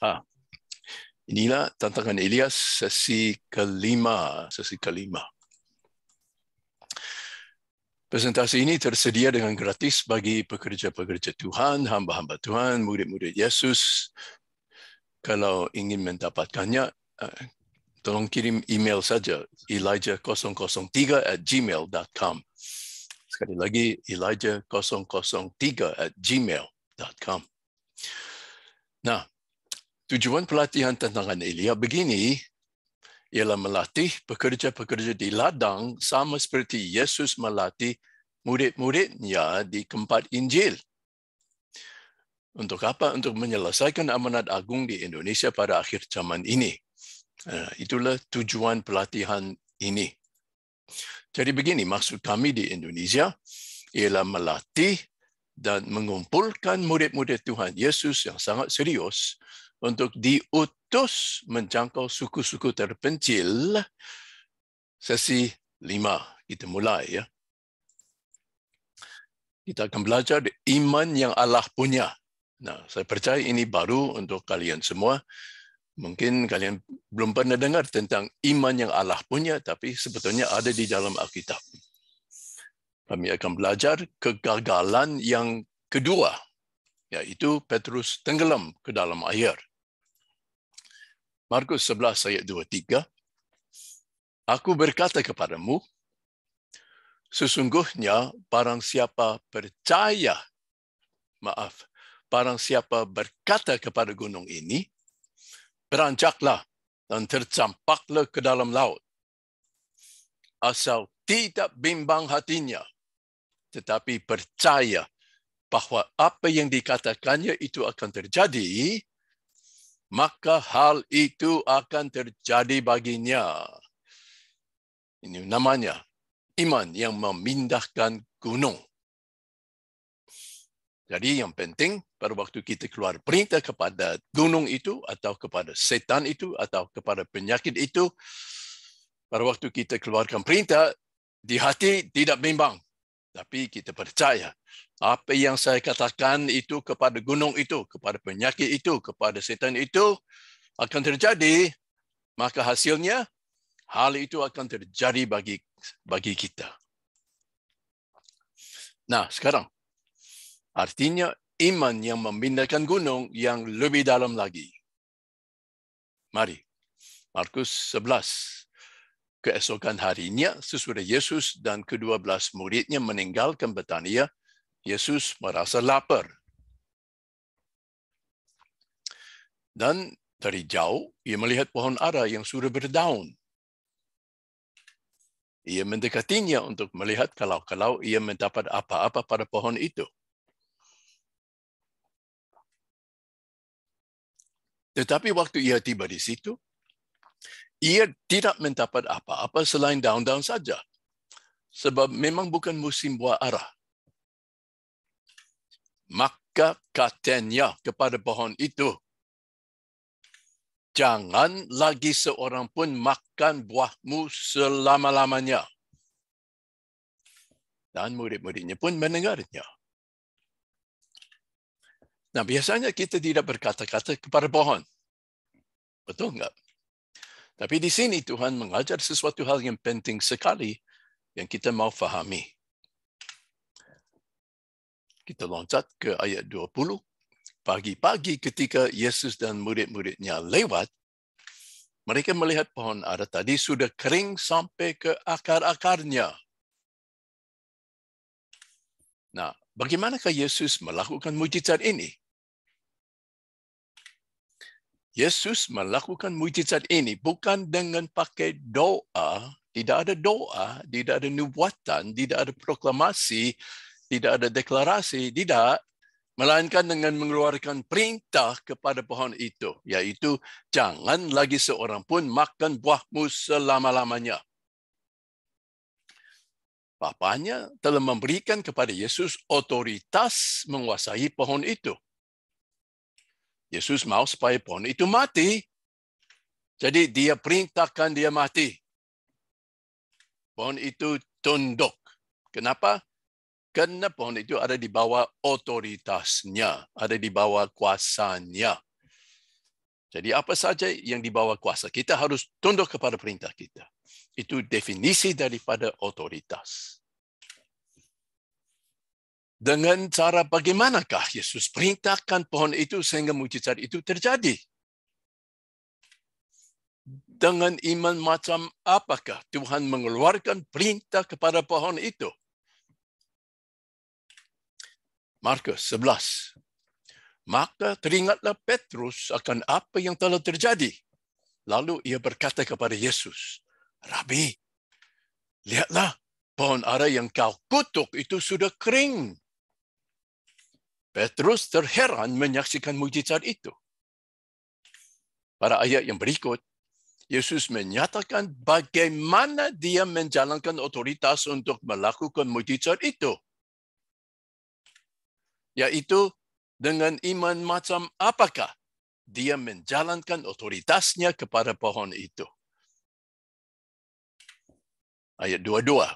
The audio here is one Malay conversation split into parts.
Ah, inilah tantangan Elias sesi kelima. Presentasi ini tersedia dengan gratis bagi pekerja-pekerja Tuhan, hamba-hamba Tuhan, murid-murid Yesus. Kalau ingin mendapatkannya, tolong kirim email saja, elijah003@gmail.com. Sekali lagi, elijah003@gmail.com. Nah, tujuan pelatihan tantangan Elia begini, ialah melatih pekerja-pekerja di ladang sama seperti Yesus melatih murid-muridnya di tempat Injil. Untuk apa? Untuk menyelesaikan amanat agung di Indonesia pada akhir zaman ini. Itulah tujuan pelatihan ini. Jadi begini, maksud kami di Indonesia ialah melatih dan mengumpulkan murid-murid Tuhan Yesus yang sangat serius untuk diutus menjangkau suku-suku terpencil. Sesi 5 kita mulai ya. Kita akan belajar iman yang Allah punya. Nah, saya percaya ini baru untuk kalian semua. Mungkin kalian belum pernah dengar tentang iman yang Allah punya, tapi sebetulnya ada di dalam Alkitab. Kami akan belajar kegagalan yang kedua, yaitu Petrus tenggelam ke dalam air. Markus 11 ayat 23. Aku berkata kepadamu, sesungguhnya barang siapa berkata kepada gunung ini, beranjaklah dan tercampaklah ke dalam laut. Asal tidak bimbang hatinya, tetapi percaya bahawa apa yang dikatakannya itu akan terjadi, maka hal itu akan terjadi baginya. Ini namanya iman yang memindahkan gunung. Jadi yang penting pada waktu kita keluar perintah kepada gunung itu atau kepada setan itu atau kepada penyakit itu, pada waktu kita keluarkan perintah, di hati tidak bimbang. Tapi kita percaya apa yang saya katakan itu kepada gunung itu, kepada penyakit itu, kepada setan itu akan terjadi, maka hasilnya hal itu akan terjadi bagi kita. Nah, sekarang artinya iman yang memindahkan gunung yang lebih dalam lagi. Mari, Markus 11. Keesokan harinya, sesudah Yesus dan ke-12 muridnya meninggalkan Betania, Yesus merasa lapar. Dan dari jauh, ia melihat pohon ara yang sudah berdaun. Ia mendekatinya untuk melihat kalau ia mendapat apa-apa pada pohon itu. Tetapi waktu ia tiba di situ, ia tidak mendapat apa-apa selain daun-daun saja. Sebab memang bukan musim buah ara. Maka katanya kepada pohon itu, jangan lagi seorang pun makan buahmu selama-lamanya. Dan murid-muridnya pun mendengarnya. Nah, biasanya kita tidak berkata-kata kepada pohon. Betul enggak? Tapi di sini Tuhan mengajar sesuatu hal yang penting sekali yang kita mau fahami. Kita loncat ke ayat 20. Pagi-pagi ketika Yesus dan murid-muridnya lewat, mereka melihat pohon ara tadi sudah kering sampai ke akar-akarnya. Nah, bagaimanakah Yesus melakukan mukjizat ini? Yesus melakukan mukjizat ini bukan dengan pakai doa, tidak ada nubuatan, tidak ada proklamasi, tidak ada deklarasi, tidak. Melainkan dengan mengeluarkan perintah kepada pohon itu, yaitu jangan lagi seorang pun makan buahmu selama-lamanya. Bapanya telah memberikan kepada Yesus otoritas menguasai pohon itu. Yesus mau supaya pohon itu mati. Jadi dia perintahkan dia mati. Pohon itu tunduk. Kenapa? Karena pohon itu ada di bawah otoritasnya, ada di bawah kuasanya. Jadi apa saja yang di bawah kuasa, kita harus tunduk kepada perintah kita. Itu definisi daripada otoritas. Dengan cara bagaimanakah Yesus perintahkan pohon itu sehingga mujizat itu terjadi? Dengan iman macam apakah Tuhan mengeluarkan perintah kepada pohon itu? Markus 11. Maka teringatlah Petrus akan apa yang telah terjadi. Lalu ia berkata kepada Yesus, Rabi, lihatlah, pohon ara yang kau kutuk itu sudah kering. Petrus terheran menyaksikan mujizat itu. Pada ayat yang berikut, Yesus menyatakan bagaimana dia menjalankan otoritas untuk melakukan mujizat itu. Yaitu dengan iman macam apakah dia menjalankan otoritasnya kepada pohon itu. Ayat 22.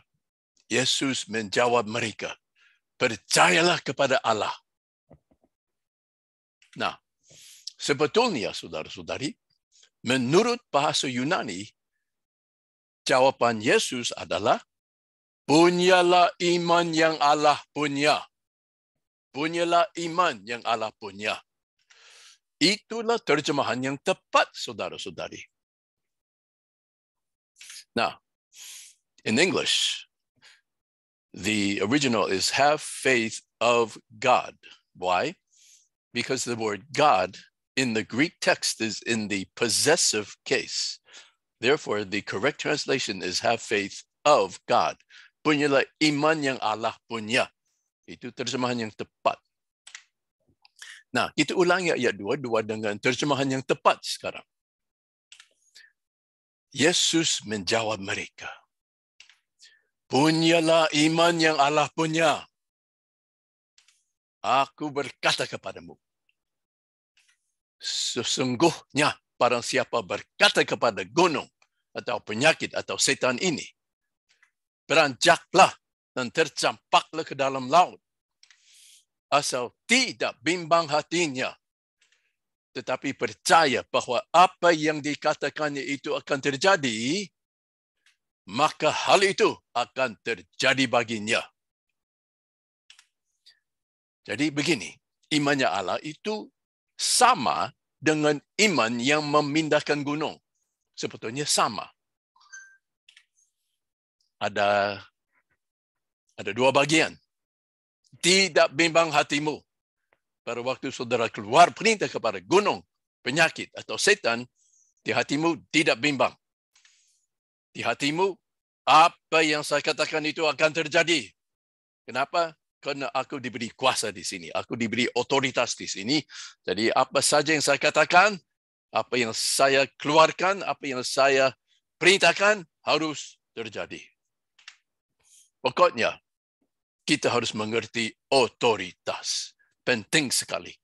Yesus menjawab mereka, percayalah kepada Allah. Nah, sebetulnya saudara-saudari, menurut bahasa Yunani, jawaban Yesus adalah, punyalah iman yang Allah punya. Punyalah iman yang Allah punya. Itulah terjemahan yang tepat, saudara-saudari. Now, in English, the original is have faith of God. Why? Because the word God in the Greek text is in the possessive case. Therefore, the correct translation is have faith of God. Punyalah iman yang Allah punya. Itu terjemahan yang tepat. Nah, kita ulangi ayat 22 dengan terjemahan yang tepat sekarang. Yesus menjawab mereka, punyalah iman yang Allah punya. Aku berkata kepadamu, sesungguhnya barang siapa berkata kepada gunung atau penyakit atau setan ini, beranjaklah dan tercampaklah ke dalam laut. Asal tidak bimbang hatinya, tetapi percaya bahawa apa yang dikatakannya itu akan terjadi, maka hal itu akan terjadi baginya. Jadi begini, imannya Allah itu sama dengan iman yang memindahkan gunung. Sebetulnya sama. Ada dua bagian. Tidak bimbang hatimu. Pada waktu saudara keluar perintah kepada gunung, penyakit atau setan, di hatimu tidak bimbang. Di hatimu, apa yang saya katakan itu akan terjadi. Kenapa? Karena aku diberi kuasa di sini. Aku diberi otoritas di sini. Jadi apa saja yang saya katakan, apa yang saya keluarkan, apa yang saya perintahkan harus terjadi. Pokoknya, kita harus mengerti otoritas. Penting sekali.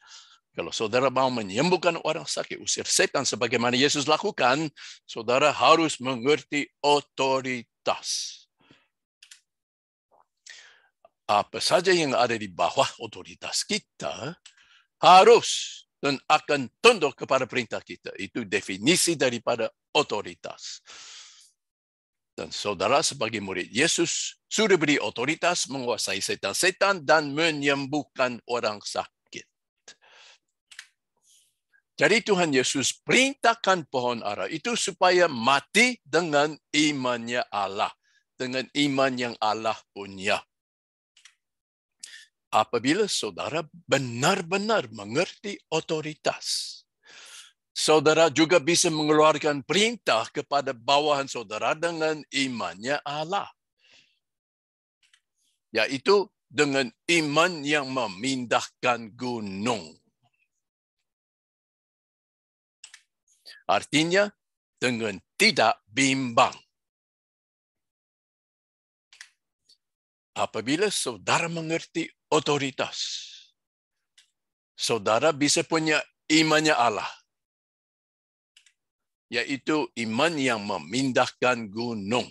Kalau saudara mau menyembuhkan orang sakit, usir setan sebagaimana Yesus lakukan, saudara harus mengerti otoritas. Apa saja yang ada di bawah otoritas kita harus dan akan tunduk kepada perintah kita. Itu definisi daripada otoritas. Dan saudara sebagai murid Yesus sudah beri otoritas menguasai setan-setan dan menyembuhkan orang sakit. Jadi Tuhan Yesus perintahkan pohon ara itu supaya mati dengan imannya Allah. Dengan iman yang Allah punya. Apabila saudara benar-benar mengerti otoritas, saudara juga bisa mengeluarkan perintah kepada bawahan saudara dengan imannya Allah. Yaitu dengan iman yang memindahkan gunung. Artinya, dengan tidak bimbang. Apabila saudara mengerti otoritas, saudara bisa punya imannya Allah. Yaitu iman yang memindahkan gunung.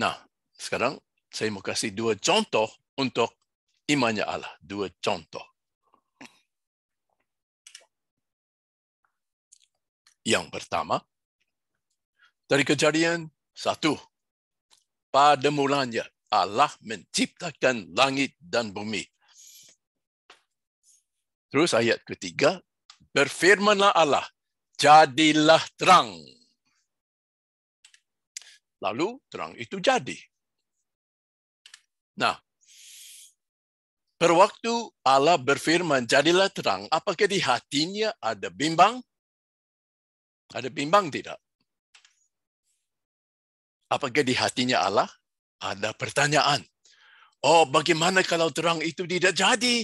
Nah, sekarang saya mau kasih dua contoh untuk imannya Allah. Dua contoh. Yang pertama, dari Kejadian 1, pada mulanya Allah menciptakan langit dan bumi. Terus ayat ketiga, berfirmanlah Allah, jadilah terang. Lalu terang itu jadi. Nah, berwaktu Allah berfirman, jadilah terang, apakah di hatinya ada bimbang? Ada bimbang tidak? Apakah di hatinya Allah ada pertanyaan? Oh, bagaimana kalau terang itu tidak jadi?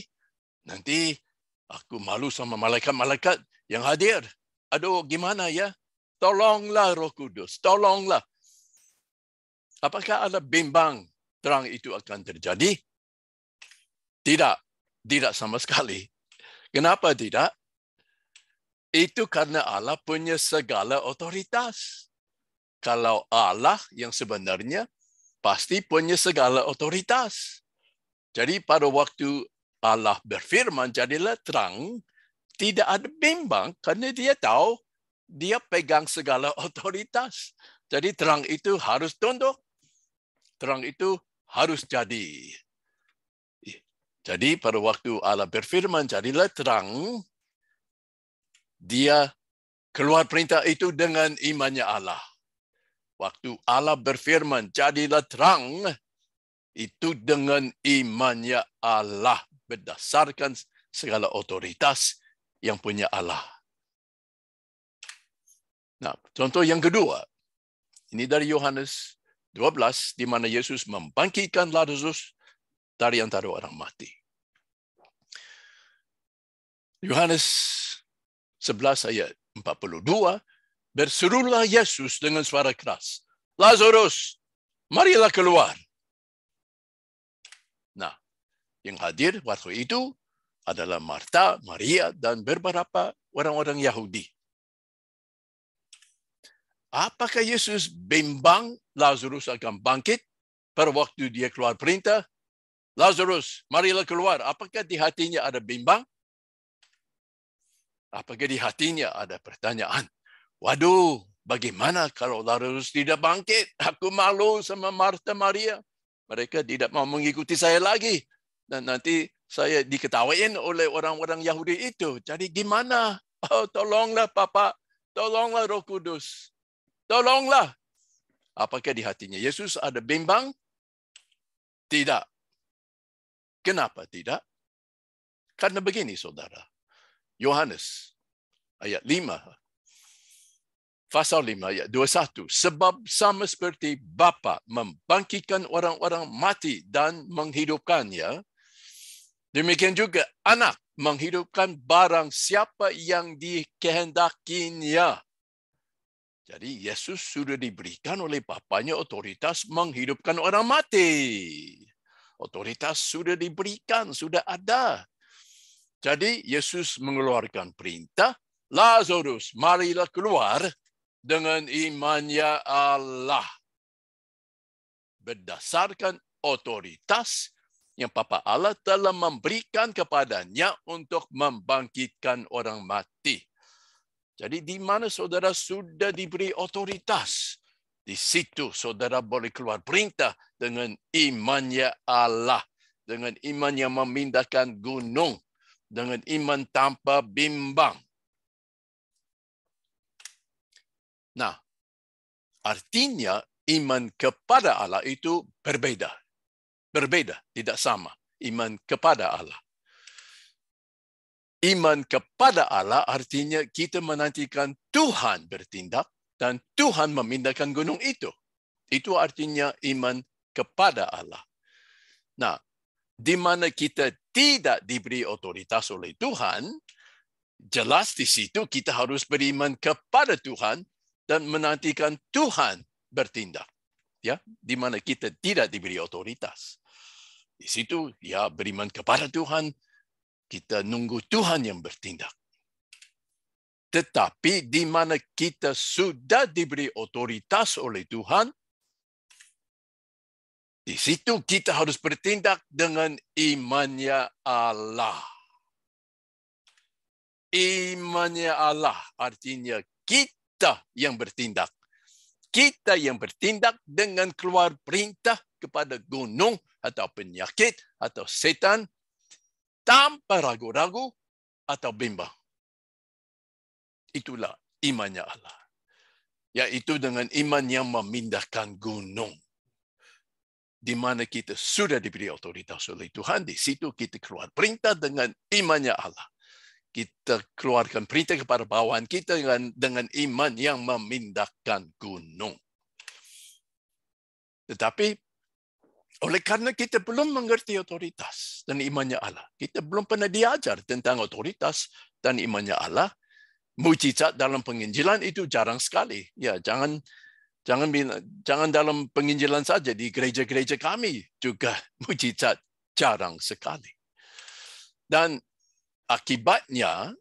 Nanti aku malu sama malaikat-malaikat yang hadir. Aduh, gimana ya? Tolonglah Roh Kudus, tolonglah. Apakah ada bimbang terang itu akan terjadi? Tidak, tidak sama sekali. Kenapa tidak? Itu karena Allah punya segala otoritas. Kalau Allah yang sebenarnya pasti punya segala otoritas. Jadi pada waktu Allah berfirman, jadilah terang, tidak ada bimbang karena dia tahu dia pegang segala otoritas. Jadi terang itu harus tunduk. Terang itu harus jadi. Jadi pada waktu Allah berfirman, jadilah terang, dia keluar perintah itu dengan imannya Allah. Waktu Allah berfirman, jadilah terang, itu dengan imannya Allah, berdasarkan segala otoritas yang punya Allah. Nah, contoh yang kedua, ini dari Yohanes 12, di mana Yesus membangkitkan Lazarus dari antara orang mati. Yohanes 11 ayat 42, berserulah Yesus dengan suara keras, Lazarus, marilah keluar. Nah, yang hadir waktu itu adalah Marta, Maria, dan beberapa orang-orang Yahudi. Apakah Yesus bimbang Lazarus akan bangkit pada waktu dia keluar perintah? Lazarus, marilah keluar. Apakah di hatinya ada bimbang? Apakah di hatinya ada pertanyaan? Waduh, bagaimana kalau Lazarus tidak bangkit? Aku malu sama Marta, Maria. Mereka tidak mau mengikuti saya lagi. Dan nanti saya diketawain oleh orang-orang Yahudi itu. Jadi gimana? Oh, tolonglah Papa. Tolonglah Roh Kudus. Tolonglah. Apakah di hatinya Yesus ada bimbang? Tidak. Kenapa tidak? Karena begini, saudara. Yohanes ayat 5. Pasal 5 ayat 21. Sebab sama seperti Bapa membangkitkan orang-orang mati dan menghidupkannya, demikian juga anak menghidupkan barang siapa yang dikehendakinya. Jadi Yesus sudah diberikan oleh Bapanya otoritas menghidupkan orang mati. Otoritas sudah diberikan, sudah ada. Jadi Yesus mengeluarkan perintah, Lazarus, marilah keluar dengan imannya Allah. Berdasarkan otoritas yang Bapa Allah telah memberikan kepadanya untuk membangkitkan orang mati. Jadi di mana saudara sudah diberi otoritas, di situ saudara boleh keluar perintah dengan imannya Allah. Dengan iman yang memindahkan gunung. Dengan iman tanpa bimbang. Nah, artinya iman kepada Allah itu berbeda. Berbeda, tidak sama. Iman kepada Allah. Iman kepada Allah artinya kita menantikan Tuhan bertindak dan Tuhan memindahkan gunung itu. Itu artinya iman kepada Allah. Nah, di mana kita tidak diberi otoritas oleh Tuhan, jelas di situ kita harus beriman kepada Tuhan dan menantikan Tuhan bertindak. Ya, di mana kita tidak diberi otoritas. Di situ ya beriman kepada Tuhan, kita nunggu Tuhan yang bertindak. Tetapi di mana kita sudah diberi otoritas oleh Tuhan, di situ kita harus bertindak dengan imannya Allah. Imannya Allah artinya kita yang bertindak. Kita yang bertindak dengan keluar perintah kepada gunung atau penyakit atau setan tanpa ragu-ragu atau bimbang. Itulah imannya Allah. Yaitu dengan iman yang memindahkan gunung. Di mana kita sudah diberi otoritas oleh Tuhan, di situ kita keluar perintah dengan imannya Allah. Kita keluarkan perintah kepada bawahan kita dengan iman yang memindahkan gunung. Tetapi oleh karena kita belum mengerti otoritas dan imannya Allah, kita belum pernah diajar tentang otoritas dan imannya Allah, mujizat dalam penginjilan itu jarang sekali. Ya, jangan dalam penginjilan saja, di gereja-gereja kami juga mujizat jarang sekali. Dan akibatnya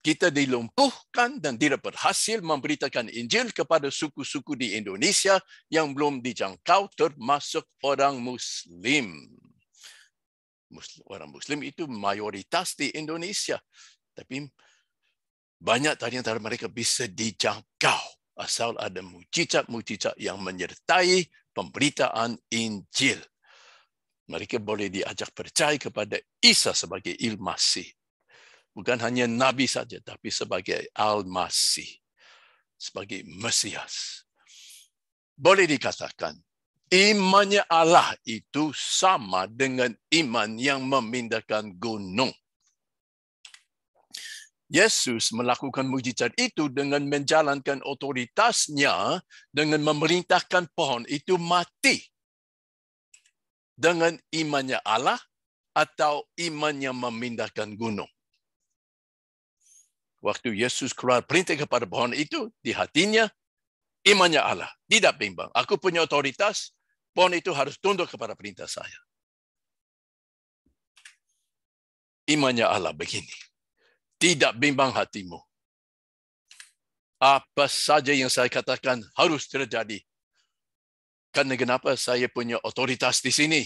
kita dilumpuhkan dan tidak berhasil memberitakan Injil kepada suku-suku di Indonesia yang belum dijangkau, termasuk orang Muslim. Orang Muslim itu mayoritas di Indonesia. Tapi banyak dari antara mereka bisa dijangkau asal ada mujizat-mujizat yang menyertai pemberitaan Injil. Mereka boleh diajak percaya kepada Isa sebagai Al-Masih. Bukan hanya Nabi saja, tapi sebagai Al-Masih. Sebagai Mesias. Boleh dikatakan, imannya Allah itu sama dengan iman yang memindahkan gunung. Yesus melakukan mujizat itu dengan menjalankan otoritasnya, dengan memerintahkan pohon itu mati. Dengan imannya Allah atau iman yang memindahkan gunung. Waktu Yesus keluar perintah kepada pohon itu, di hatinya, imannya Allah. Tidak bimbang. Aku punya otoritas, pohon itu harus tunduk kepada perintah saya. Imannya Allah begini. Tidak bimbang hatimu. Apa saja yang saya katakan harus terjadi. Karena kenapa saya punya otoritas di sini.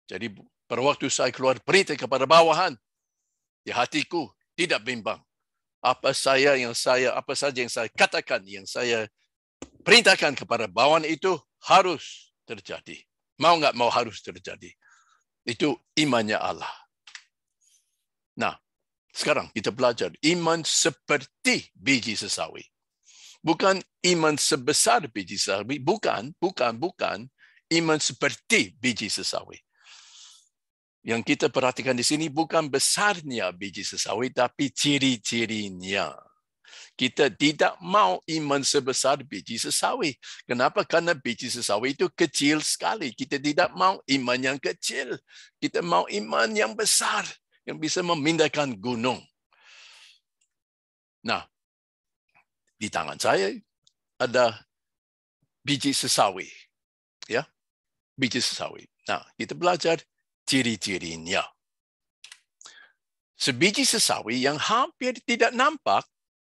Jadi pada waktu saya keluar perintah kepada bawahan, di hatiku tidak bimbang. Apa saja yang saya katakan, yang saya perintahkan kepada bawahan itu harus terjadi. Mau nggak mau harus terjadi. Itu imannya Allah. Nah, sekarang kita belajar iman seperti biji sesawi. Bukan iman sebesar biji sesawi. Bukan. Iman seperti biji sesawi. Yang kita perhatikan di sini bukan besarnya biji sesawi, tapi ciri-cirinya. Kita tidak mau iman sebesar biji sesawi. Kenapa? Karena biji sesawi itu kecil sekali. Kita tidak mau iman yang kecil. Kita mau iman yang besar, yang bisa memindahkan gunung. Nah, di tangan saya ada biji sesawi. Ya, biji sesawi. Nah, kita belajar ciri-cirinya. Sebiji sesawi yang hampir tidak nampak,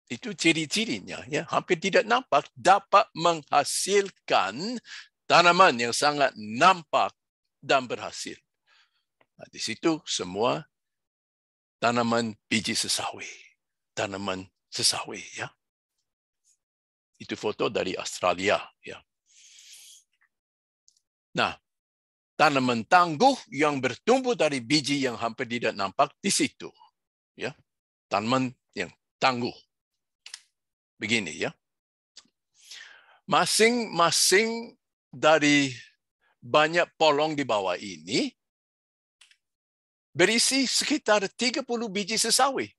itu ciri-cirinya, ya, hampir tidak nampak, dapat menghasilkan tanaman yang sangat nampak dan berhasil. Nah, di situ semua tanaman biji sesawi, tanaman sesawi, ya. Itu foto dari Australia, ya. Nah, tanaman tangguh yang bertumbuh dari biji yang hampir tidak nampak di situ, ya. Tanaman yang tangguh. Begini, ya. Masing-masing dari banyak polong di bawah ini berisi sekitar 30 biji sesawi.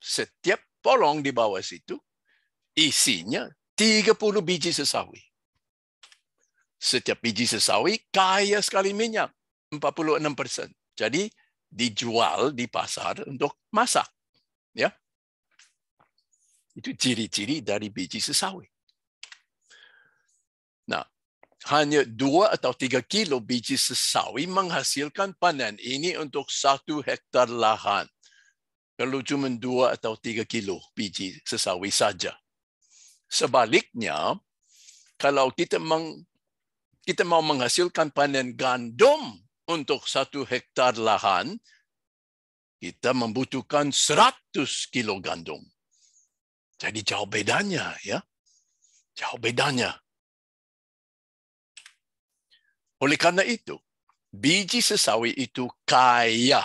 Setiap polong di bawah situ isinya 30 biji sesawi. Setiap biji sesawi kaya sekali minyak, 46%. Jadi dijual di pasar untuk masak, ya. Itu ciri-ciri dari biji sesawi. Nah, hanya 2 atau 3 kilo biji sesawi menghasilkan panen ini untuk 1 hektar lahan. Kalau cuma 2 atau 3 kilo biji sesawi saja. Sebaliknya, kalau kita mau menghasilkan panen gandum untuk 1 hektar lahan, kita membutuhkan 100 kilo gandum. Jadi jauh bedanya, ya. Jauh bedanya. Oleh karena itu, biji sesawi itu kaya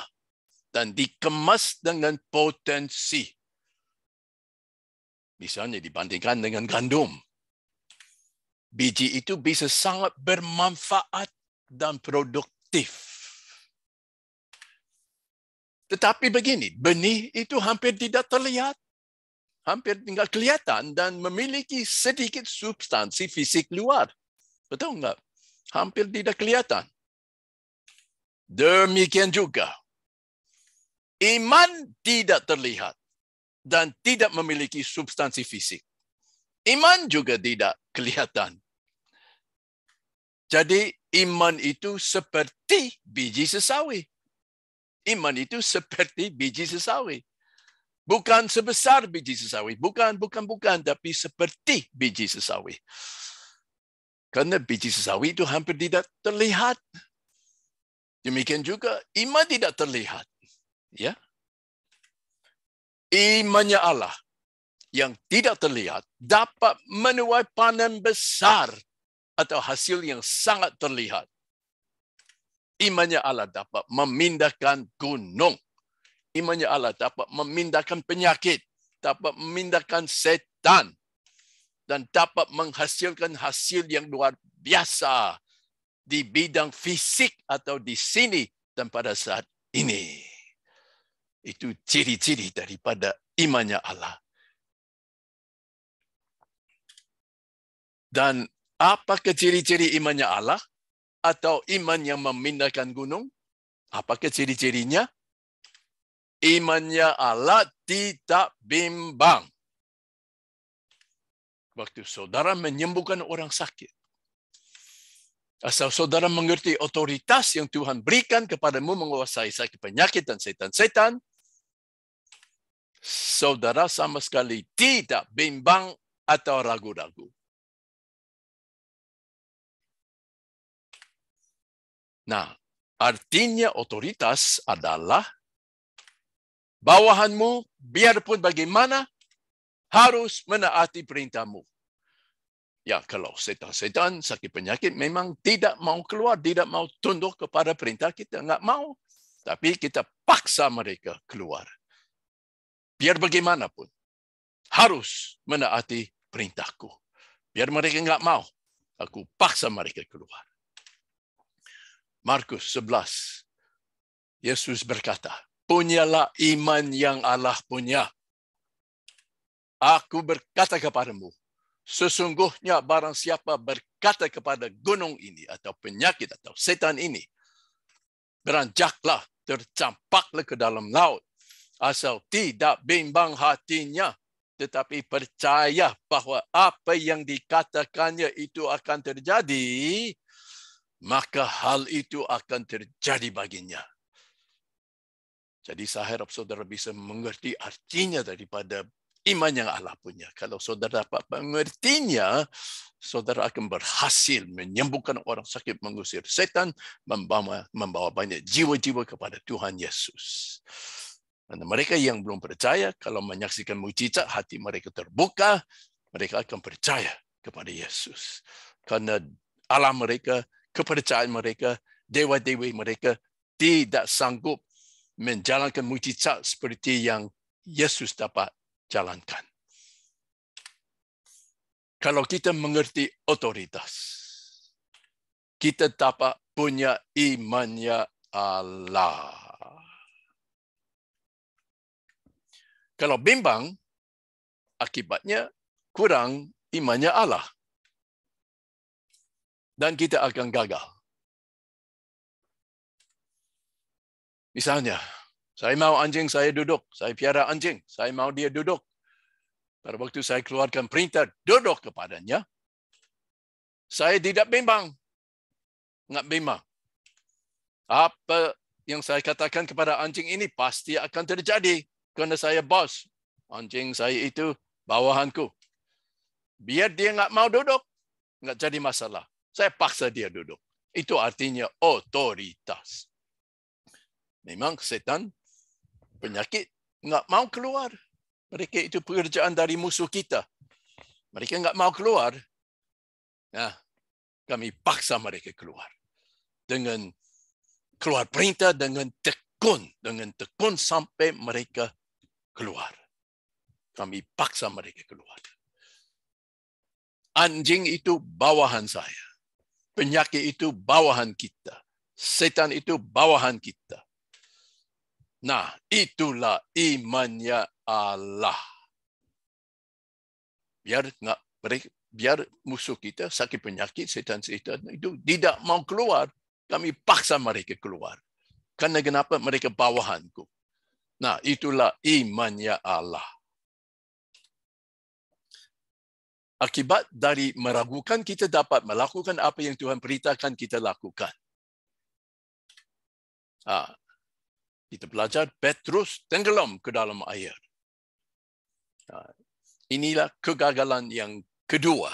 dan dikemas dengan potensi. Misalnya dibandingkan dengan gandum. Biji itu bisa sangat bermanfaat dan produktif. Tetapi begini, benih itu hampir tidak terlihat. Hampir tidak kelihatan dan memiliki sedikit substansi fisik luar. Betul enggak? Hampir tidak kelihatan. Demikian juga, iman tidak terlihat dan tidak memiliki substansi fisik. Iman juga tidak kelihatan. Jadi iman itu seperti biji sesawi. Iman itu seperti biji sesawi. Bukan sebesar biji sesawi. Bukan. Tapi seperti biji sesawi. Karena biji sesawi itu hampir tidak terlihat. Demikian juga iman tidak terlihat. Ya. Imannya Allah yang tidak terlihat dapat menuai panen besar atau hasil yang sangat terlihat. Imannya Allah dapat memindahkan gunung. Imannya Allah dapat memindahkan penyakit, dapat memindahkan setan, dan dapat menghasilkan hasil yang luar biasa di bidang fisik atau di sini dan pada saat ini. Itu ciri-ciri daripada imannya Allah. Dan apakah ciri-ciri imannya Allah atau iman yang memindahkan gunung? Apakah ciri-cirinya? Imannya Allah tidak bimbang. Waktu saudara menyembuhkan orang sakit, asal saudara mengerti otoritas yang Tuhan berikan kepadamu menguasai sakit penyakit dan setan-setan, saudara sama sekali tidak bimbang atau ragu-ragu. Nah, artinya otoritas adalah bawahanmu biarpun bagaimana harus menaati perintahmu. Ya, kalau setan-setan sakit penyakit memang tidak mau keluar, tidak mau tunduk kepada perintah kita, enggak mau. Tapi kita paksa mereka keluar. Biar bagaimanapun, harus menaati perintahku. Biar mereka enggak mau, aku paksa mereka keluar. Markus 11, Yesus berkata, punyalah iman yang Allah punya. Aku berkata kepadamu, sesungguhnya barang siapa berkata kepada gunung ini atau penyakit atau setan ini, beranjaklah, tercampaklah ke dalam laut, asal tidak bimbang hatinya, tetapi percaya bahwa apa yang dikatakannya itu akan terjadi, maka hal itu akan terjadi baginya. Jadi saya harap saudara bisa mengerti artinya daripada iman yang Allah punya. Kalau saudara dapat mengertinya, saudara akan berhasil menyembuhkan orang sakit, mengusir setan, membawa banyak jiwa-jiwa kepada Tuhan Yesus. Dan mereka yang belum percaya, kalau menyaksikan mukjizat, hati mereka terbuka, mereka akan percaya kepada Yesus. Karena Allah mereka, kepercayaan mereka, dewa-dewi mereka tidak sanggup menjalankan mukjizat seperti yang Yesus dapat jalankan. Kalau kita mengerti otoritas, kita dapat punya imannya Allah. Kalau bimbang, akibatnya kurang imannya Allah. Dan kita akan gagal. Misalnya, saya mau anjing saya duduk. Saya piara anjing. Saya mau dia duduk. Pada waktu saya keluarkan perintah duduk kepadanya, saya tidak bimbang. Enggak bimbang. Apa yang saya katakan kepada anjing ini pasti akan terjadi. Kerana saya bos. Anjing saya itu bawahanku. Biar dia enggak mau duduk, enggak jadi masalah. Saya paksa dia duduk. Itu artinya otoritas. Memang setan, penyakit enggak mau keluar. Mereka itu pekerjaan dari musuh kita. Mereka enggak mau keluar. Nah, kami paksa mereka keluar. Dengan keluar perintah dengan tekun sampai mereka keluar. Kami paksa mereka keluar. Anjing itu bawahan saya. Penyakit itu bawahan kita. Setan itu bawahan kita. Nah, itulah imannya Allah. Biar musuh kita sakit penyakit, setan-setan itu tidak mau keluar. Kami paksa mereka keluar. Karena kenapa? Mereka bawahanku. Nah, itulah imannya Allah. Akibat dari meragukan, kita dapat melakukan apa yang Tuhan perintahkan kita lakukan. Kita belajar Petrus tenggelam ke dalam air. Inilah kegagalan yang kedua.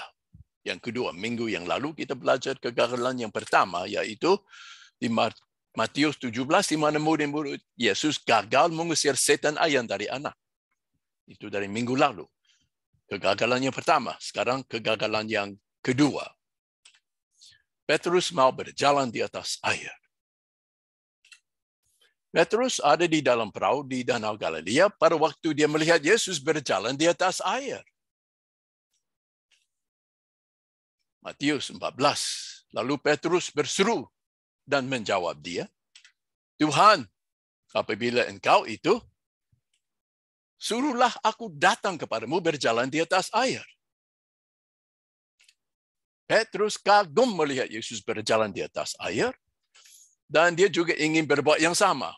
Yang kedua, minggu yang lalu kita belajar kegagalan yang pertama, yaitu di Matius 17, di mana murid-murid Yesus gagal mengusir setan ayam dari anak. Itu dari minggu lalu. Kegagalan yang pertama. Sekarang kegagalan yang kedua. Petrus mau berjalan di atas air. Petrus ada di dalam perahu di Danau Galilea pada waktu dia melihat Yesus berjalan di atas air. Matius 14. Lalu Petrus berseru dan menjawab dia, Tuhan, apabila engkau itu, suruhlah aku datang kepadamu berjalan di atas air. Petrus kagum melihat Yesus berjalan di atas air, dan dia juga ingin berbuat yang sama.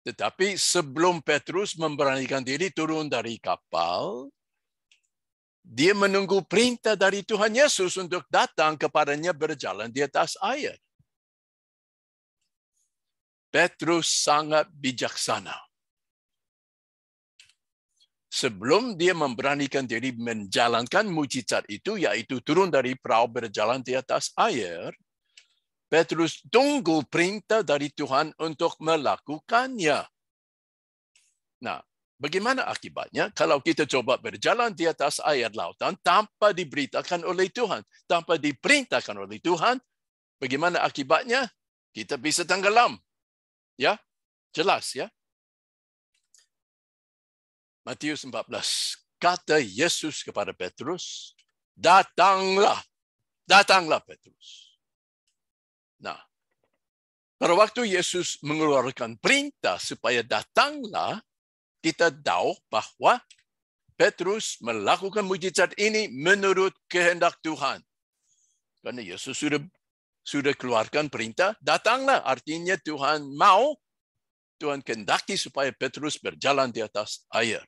Tetapi sebelum Petrus memberanikan diri turun dari kapal, dia menunggu perintah dari Tuhan Yesus untuk datang kepadanya berjalan di atas air. Petrus sangat bijaksana. Sebelum dia memberanikan diri menjalankan mujizat itu, yaitu turun dari perahu berjalan di atas air, Petrus tunggu perintah dari Tuhan untuk melakukannya. Nah, bagaimana akibatnya kalau kita coba berjalan di atas air lautan tanpa diberitakan oleh Tuhan, tanpa diperintahkan oleh Tuhan? Bagaimana akibatnya? Kita bisa tenggelam. Ya, jelas ya. Matius 14. Kata Yesus kepada Petrus, datanglah. Datanglah Petrus. Nah, pada waktu Yesus mengeluarkan perintah supaya datanglah, kita tahu bahwa Petrus melakukan mujizat ini menurut kehendak Tuhan. Karena Yesus sudah keluarkan perintah, datanglah. Artinya Tuhan mau, Tuhan kehendaki supaya Petrus berjalan di atas air.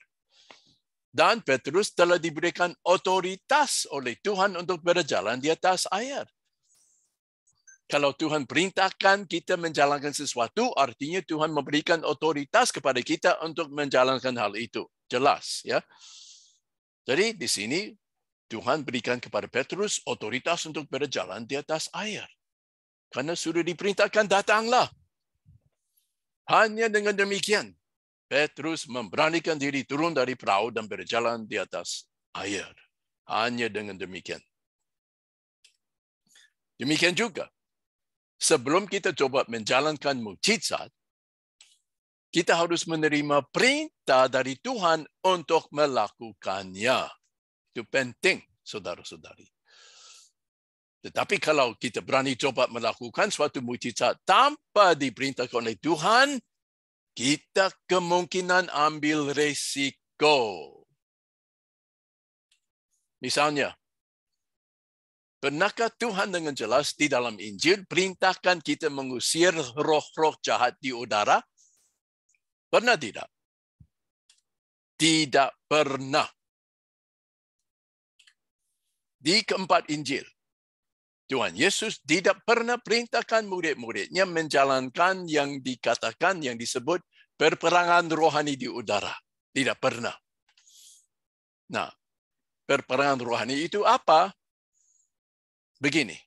Dan Petrus telah diberikan otoritas oleh Tuhan untuk berjalan di atas air. Kalau Tuhan perintahkan kita menjalankan sesuatu, artinya Tuhan memberikan otoritas kepada kita untuk menjalankan hal itu. Jelas, ya. Jadi di sini Tuhan berikan kepada Petrus otoritas untuk berjalan di atas air. Karena sudah diperintahkan, datanglah. Hanya dengan demikian, Petrus memberanikan diri turun dari perahu dan berjalan di atas air. Hanya dengan demikian. Demikian juga, sebelum kita coba menjalankan mujizat, kita harus menerima perintah dari Tuhan untuk melakukannya. Itu penting, saudara-saudari. Tetapi kalau kita berani coba melakukan suatu mujizat tanpa diperintahkan oleh Tuhan, kita kemungkinan ambil resiko. Misalnya, pernahkah Tuhan dengan jelas di dalam Injil perintahkan kita mengusir roh-roh jahat di udara? Pernah tidak? Tidak pernah. Di keempat Injil, Tuhan Yesus tidak pernah perintahkan murid-muridnya menjalankan yang dikatakan, yang disebut perperangan rohani di udara. Tidak pernah. Nah, perperangan rohani itu apa? Begini,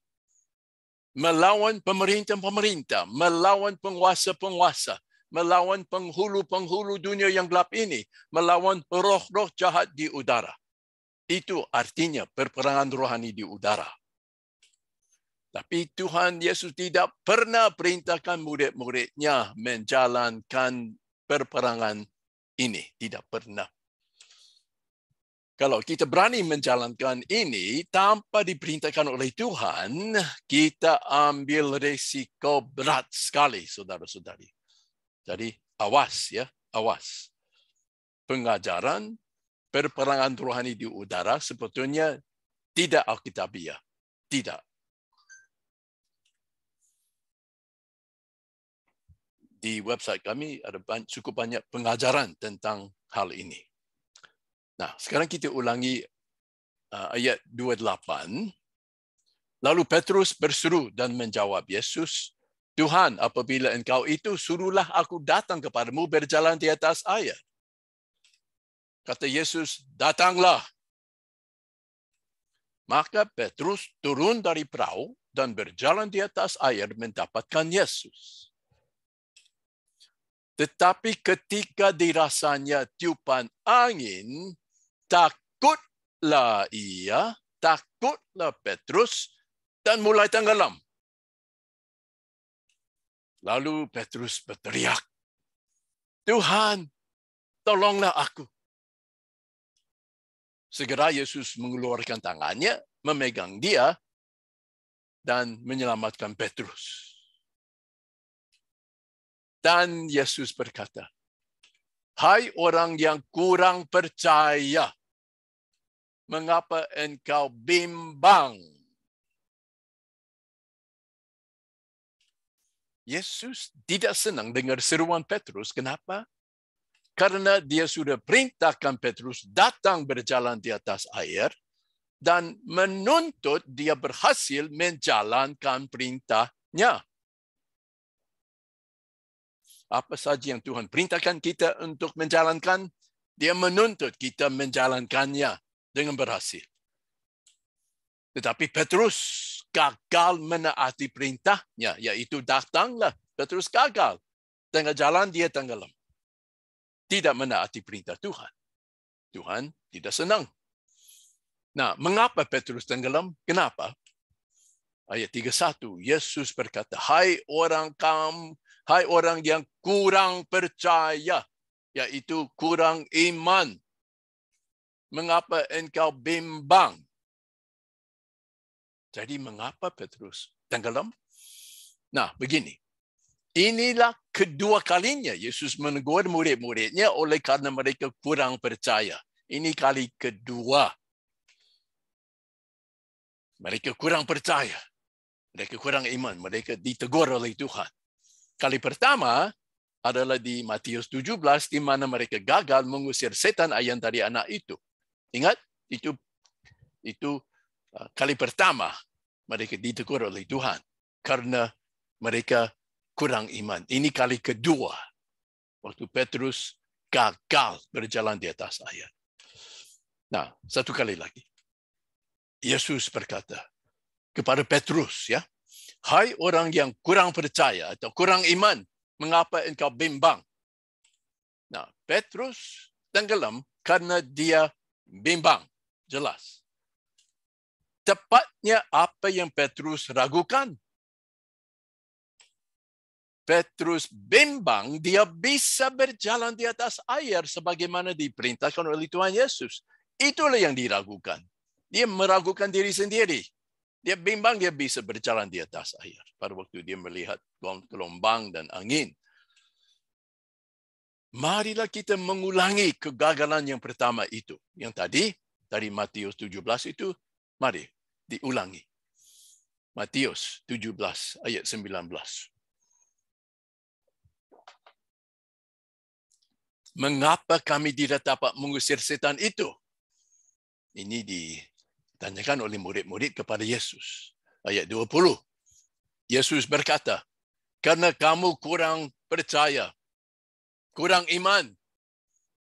melawan pemerintah-pemerintah, melawan penguasa-penguasa, melawan penghulu-penghulu dunia yang gelap ini, melawan roh-roh jahat di udara. Itu artinya perperangan rohani di udara. Tapi Tuhan Yesus tidak pernah perintahkan murid-muridnya menjalankan perperangan ini. Tidak pernah. Kalau kita berani menjalankan ini tanpa diperintahkan oleh Tuhan, kita ambil risiko berat sekali, saudara-saudari. Jadi awas ya, awas. Pengajaran perperangan rohani di udara sebetulnya tidak alkitabiah. Tidak. Di website kami ada cukup banyak pengajaran tentang hal ini. Nah, sekarang kita ulangi ayat 28. Lalu Petrus berseru dan menjawab Yesus, Tuhan, apabila engkau itu, suruhlah aku datang kepadamu berjalan di atas air. Kata Yesus, datanglah. Maka Petrus turun dari perahu dan berjalan di atas air mendapatkan Yesus. Tetapi ketika dirasanya tiupan angin, takutlah Petrus dan mulai tenggelam. Lalu Petrus berteriak, Tuhan, tolonglah aku. Segera Yesus mengeluarkan tangannya, memegang dia, dan menyelamatkan Petrus. Dan Yesus berkata, hai orang yang kurang percaya, mengapa engkau bimbang? Yesus tidak senang dengar seruan Petrus. Kenapa? Karena dia sudah perintahkan Petrus datang berjalan di atas air dan menuntut dia berhasil menjalankan perintahnya. Apa saja yang Tuhan perintahkan kita untuk menjalankan, dia menuntut kita menjalankannya dengan berhasil. Tetapi Petrus gagal menaati perintahnya, yaitu datanglah. Petrus gagal. Tengah jalan dia tenggelam. Tidak menaati perintah Tuhan. Tuhan tidak senang. Nah, mengapa Petrus tenggelam? Kenapa? Ayat 31, Yesus berkata, hai orang yang kurang percaya, yaitu kurang iman. Mengapa engkau bimbang? Jadi mengapa Petrus tenggelam? Nah, begini. Inilah kedua kalinya Yesus menegur murid-muridnya oleh karena mereka kurang percaya. Ini kali kedua. Mereka kurang percaya. Mereka kurang iman. Mereka ditegur oleh Tuhan. Kali pertama adalah di Matius 17, di mana mereka gagal mengusir setan ayam dari anak itu. Ingat, itu kali pertama mereka ditegur oleh Tuhan karena mereka kurang iman. Ini kali kedua waktu Petrus gagal berjalan di atas air. Nah, satu kali lagi. Yesus berkata kepada Petrus, ya, hai orang yang kurang percaya atau kurang iman, mengapa engkau bimbang? Nah, Petrus tenggelam karena dia bimbang, jelas. Tepatnya apa yang Petrus ragukan. Petrus bimbang, dia bisa berjalan di atas air sebagaimana diperintahkan oleh Tuhan Yesus. Itulah yang diragukan. Dia meragukan diri sendiri. Dia bimbang, dia bisa berjalan di atas air. Pada waktu dia melihat gelombang dan angin. Marilah kita mengulangi kegagalan yang pertama itu. Yang tadi, dari Matius 17 itu, mari diulangi. Matius 17 ayat 19. Mengapa kami tidak dapat mengusir setan itu? Ini ditanyakan oleh murid-murid kepada Yesus. Ayat 20. Yesus berkata, karena kamu kurang percaya, kurang iman.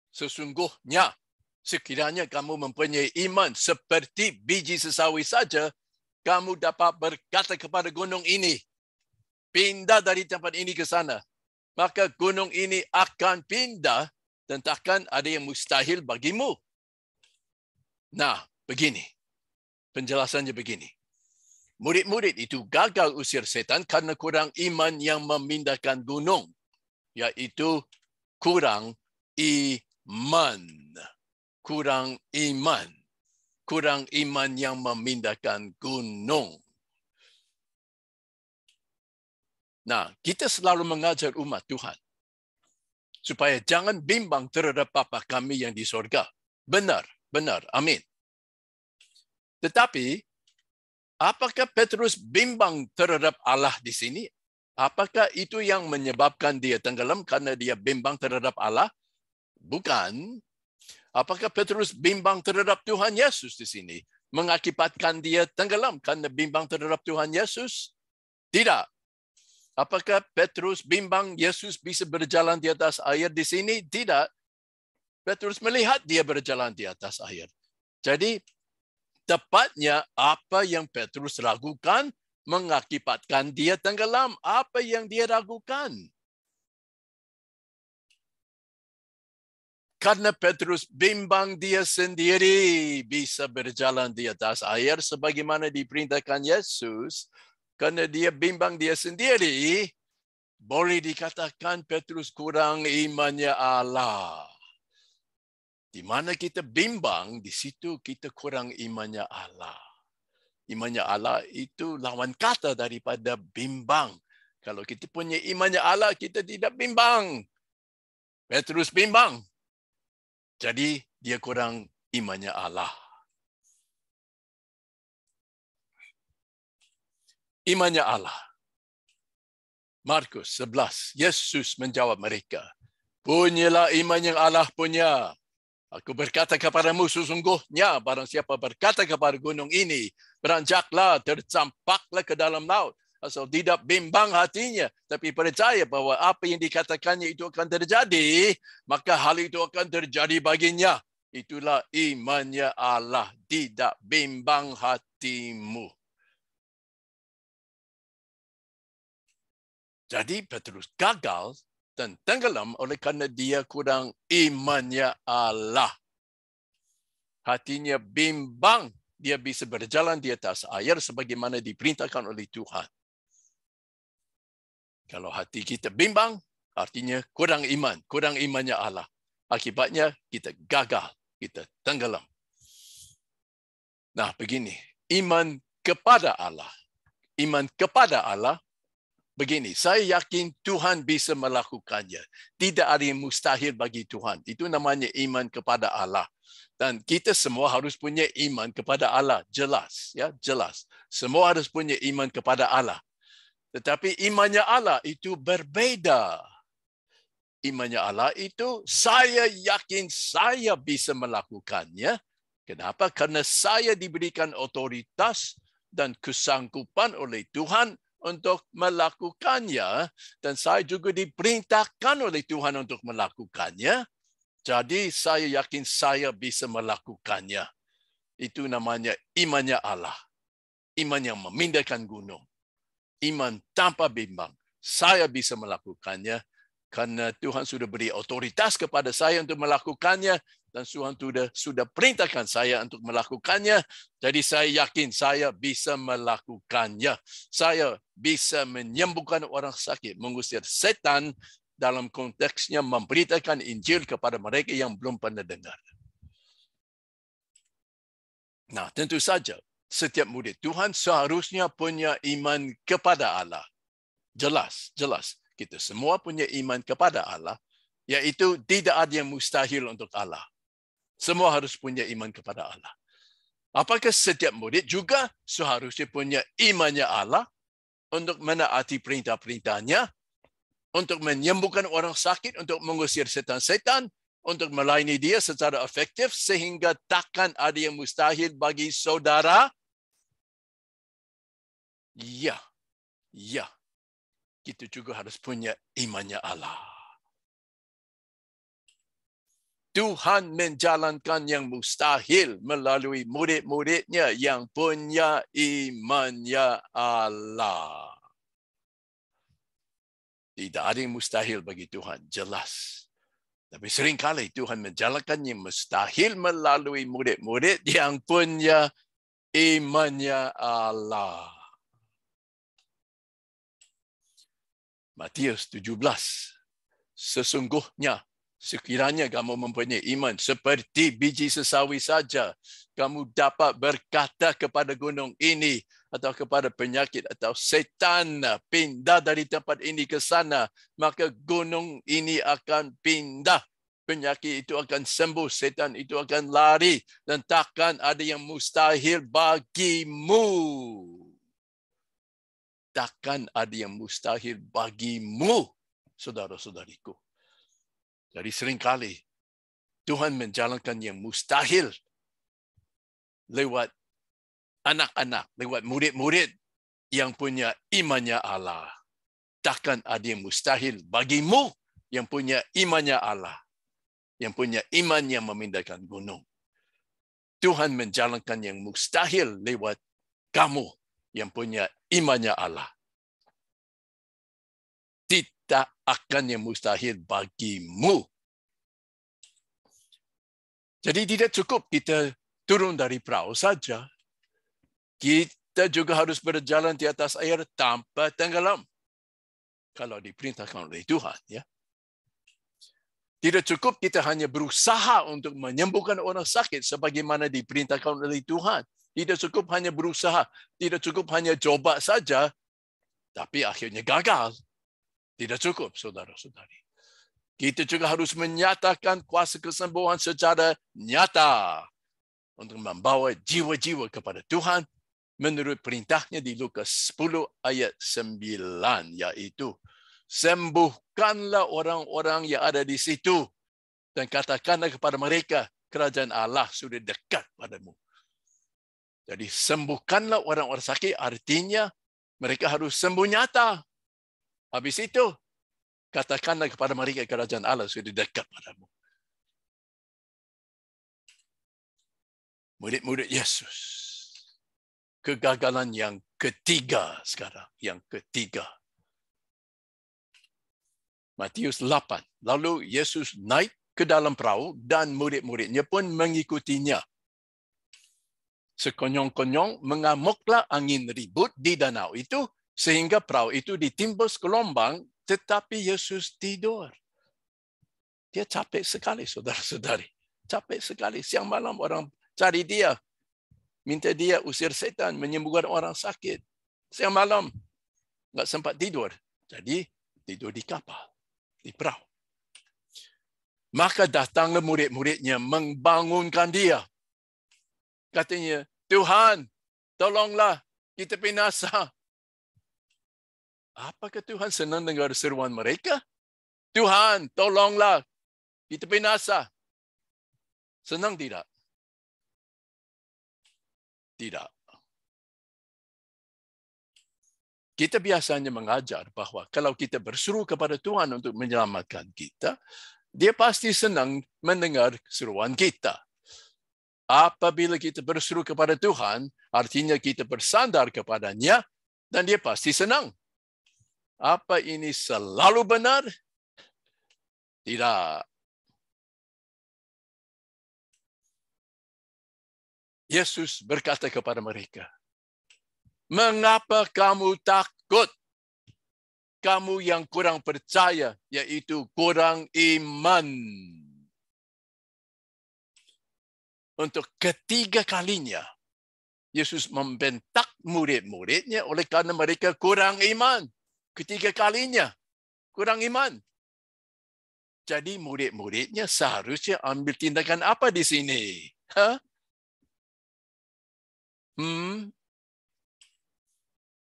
Sesungguhnya, sekiranya kamu mempunyai iman seperti biji sesawi saja, kamu dapat berkata kepada gunung ini, pindah dari tempat ini ke sana. maka gunung ini akan pindah dan takkan ada yang mustahil bagimu. Nah, begini. Penjelasannya begini. Murid-murid itu gagal usir setan karena kurang iman yang memindahkan gunung, yaitu kurang iman. Kurang iman. Kurang iman yang memindahkan gunung. Nah, kita selalu mengajar umat Tuhan supaya jangan bimbang terhadap Bapa kami yang di sorga. Benar, benar. Amin. Tetapi, apakah Petrus bimbang terhadap Allah di sini? Apakah itu yang menyebabkan dia tenggelam karena dia bimbang terhadap Allah? Bukan. Apakah Petrus bimbang terhadap Tuhan Yesus di sini? Mengakibatkan dia tenggelam karena bimbang terhadap Tuhan Yesus? Tidak. Apakah Petrus bimbang Yesus bisa berjalan di atas air di sini? Tidak. Petrus melihat dia berjalan di atas air. Jadi, tepatnya apa yang Petrus ragukan mengakibatkan dia tenggelam. Apa yang dia ragukan? Karena Petrus bimbang dia sendiri bisa berjalan di atas air sebagaimana diperintahkan Yesus. Karena dia bimbang dia sendiri, boleh dikatakan Petrus kurang imannya Allah. Di mana kita bimbang, di situ kita kurang imannya Allah. Imannya Allah itu lawan kata daripada bimbang. Kalau kita punya imannya Allah, kita tidak bimbang. Petrus bimbang. Jadi dia kurang imannya Allah. Imannya Allah. Markus 11, Yesus menjawab mereka, punyalah iman yang Allah punya. Aku berkata kepadamu sesungguhnya, barang siapa berkata kepada gunung ini, beranjaklah, tercampaklah ke dalam laut. Asal tidak bimbang hatinya, tapi percaya bahwa apa yang dikatakannya itu akan terjadi, maka hal itu akan terjadi baginya. Itulah imannya Allah, tidak bimbang hatimu. Jadi Petrus gagal dan tenggelam oleh karena dia kurang imannya Allah. Hatinya bimbang, dia bisa berjalan di atas air sebagaimana diperintahkan oleh Tuhan. Kalau hati kita bimbang, artinya kurang iman, kurang imannya Allah. Akibatnya kita gagal, kita tenggelam. Nah, begini, iman kepada Allah. Iman kepada Allah begini, saya yakin Tuhan bisa melakukannya. Tidak ada yang mustahil bagi Tuhan. Itu namanya iman kepada Allah. Dan kita semua harus punya iman kepada Allah. Jelas, ya, jelas. Semua harus punya iman kepada Allah. Tetapi imannya Allah itu berbeda. Imannya Allah itu saya yakin saya bisa melakukannya. Kenapa? Karena saya diberikan otoritas dan kesanggupan oleh Tuhan untuk melakukannya, dan saya juga diperintahkan oleh Tuhan untuk melakukannya. Jadi saya yakin saya bisa melakukannya. Itu namanya imannya Allah. Iman yang memindahkan gunung. Iman tanpa bimbang. Saya bisa melakukannya karena Tuhan sudah beri otoritas kepada saya untuk melakukannya, dan Tuhan sudah perintahkan saya untuk melakukannya. Jadi saya yakin saya bisa melakukannya. Saya bisa menyembuhkan orang sakit, mengusir setan, dalam konteksnya memberitakan Injil kepada mereka yang belum pernah dengar. Nah, tentu saja setiap murid Tuhan seharusnya punya iman kepada Allah. Jelas, jelas. Kita semua punya iman kepada Allah, yaitu tidak ada yang mustahil untuk Allah. Semua harus punya iman kepada Allah. Apakah setiap murid juga seharusnya punya imannya Allah untuk menaati perintah-perintahnya, untuk menyembuhkan orang sakit, untuk mengusir setan-setan, untuk melayani dia secara efektif sehingga takkan ada yang mustahil bagi saudara? Ya, ya. Kita juga harus punya imannya Allah. Tuhan menjalankan yang mustahil melalui murid-muridnya yang punya imannya Allah. Tidak ada yang mustahil bagi Tuhan, jelas. Tapi seringkali Tuhan menjalankan yang mustahil melalui murid-murid yang punya imannya Allah. Matius 17. Sesungguhnya, sekiranya kamu mempunyai iman seperti biji sesawi saja, kamu dapat berkata kepada gunung ini atau kepada penyakit atau setan, pindah dari tempat ini ke sana, maka gunung ini akan pindah. Penyakit itu akan sembuh, setan itu akan lari, dan takkan ada yang mustahil bagimu. Takkan ada yang mustahil bagimu, saudara-saudariku. Jadi seringkali Tuhan menjalankan yang mustahil lewat anak-anak, lewat murid-murid yang punya imannya Allah. Takkan ada yang mustahil bagimu yang punya imannya Allah, yang punya iman yang memindahkan gunung. Tuhan menjalankan yang mustahil lewat kamu yang punya imannya Allah. Tidak akan yang mustahil bagimu. Jadi tidak cukup kita turun dari perahu saja. Kita juga harus berjalan di atas air tanpa tenggelam. Kalau diperintahkan oleh Tuhan, ya. Tidak cukup kita hanya berusaha untuk menyembuhkan orang sakit sebagaimana diperintahkan oleh Tuhan. Tidak cukup hanya berusaha, tidak cukup hanya coba saja, tapi akhirnya gagal. Tidak cukup, saudara-saudari. Kita juga harus menyatakan kuasa kesembuhan secara nyata untuk membawa jiwa-jiwa kepada Tuhan menurut perintahnya di Lukas 10 ayat 9, yaitu sembuhkanlah orang-orang yang ada di situ dan katakanlah kepada mereka, kerajaan Allah sudah dekat padamu. Jadi sembuhkanlah orang-orang sakit artinya mereka harus sembuh nyata. Habis itu, katakanlah kepada mereka kerajaan Allah sudah dekat padamu. Murid-murid Yesus. Kegagalan yang ketiga sekarang. Yang ketiga. Matius 8. Lalu Yesus naik ke dalam perahu dan murid-muridnya pun mengikutinya. Sekonyong-konyong mengamuklah angin ribut di danau itu sehingga perahu itu ditimbus gelombang, tetapi Yesus tidur. Dia capek sekali, saudara-saudari. Capek sekali. Siang malam orang cari dia. Minta dia usir setan, menyembuhkan orang sakit. Siang malam nggak sempat tidur. Jadi tidur di kapal, di perahu. Maka datanglah murid-muridnya membangunkan dia. Katanya, Tuhan, tolonglah, kita binasa. Apakah Tuhan senang dengar seruan mereka? Tuhan, tolonglah, kita binasa. Senang tidak? Tidak. Kita biasanya mengajar bahawa kalau kita berseru kepada Tuhan untuk menyelamatkan kita, dia pasti senang mendengar seruan kita. Apabila kita berseru kepada Tuhan, artinya kita bersandar kepadanya dan dia pasti senang. Apa ini selalu benar? Tidak. Yesus berkata kepada mereka, mengapa kamu takut? Kamu yang kurang percaya, yaitu kurang iman. Untuk ketiga kalinya, Yesus membentak murid-muridnya oleh karena mereka kurang iman. Ketiga kalinya, kurang iman. Jadi murid-muridnya seharusnya ambil tindakan apa di sini?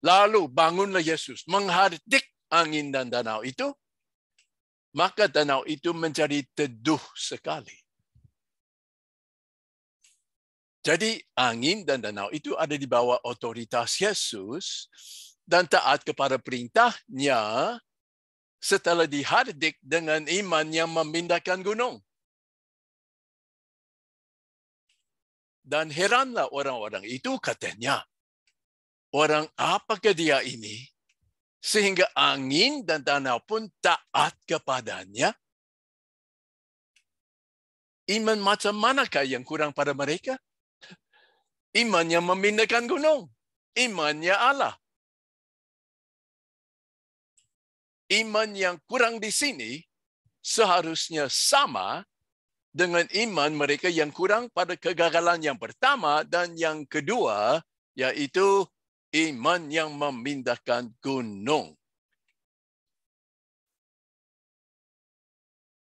Lalu bangunlah Yesus, menghardik angin dan danau itu. Maka danau itu menjadi teduh sekali. Jadi angin dan danau itu ada di bawah otoritas Yesus dan taat kepada perintahnya setelah dihardik dengan iman yang memindahkan gunung. Dan heranlah orang-orang itu katanya, orang apakah dia ini? sehingga angin dan danau pun taat kepadanya. Iman macam manakah yang kurang pada mereka? Iman yang memindahkan gunung. Imannya Allah. Iman yang kurang di sini seharusnya sama dengan iman mereka yang kurang pada kegagalan yang pertama dan yang kedua, yaitu iman yang memindahkan gunung.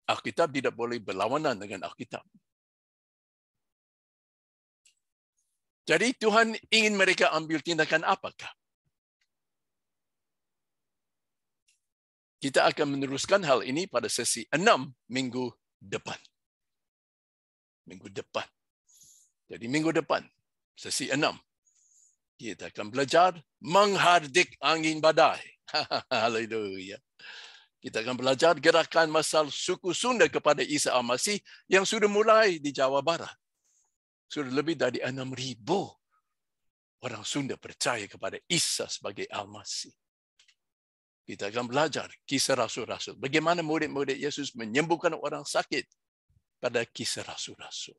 Alkitab tidak boleh berlawanan dengan Alkitab. Jadi Tuhan ingin mereka ambil tindakan apakah? Kita akan meneruskan hal ini pada sesi 6 minggu depan. Minggu depan. Jadi minggu depan, sesi 6. Kita akan belajar menghardik angin badai. Haleluya. Kita akan belajar gerakan masal suku Sunda kepada Isa Al-Masih yang sudah mulai di Jawa Barat. Sudah lebih dari 6,000 orang Sunda percaya kepada Isa sebagai Al-Masih. Kita akan belajar kisah Rasul-Rasul. Bagaimana murid-murid Yesus menyembuhkan orang sakit pada kisah Rasul-Rasul.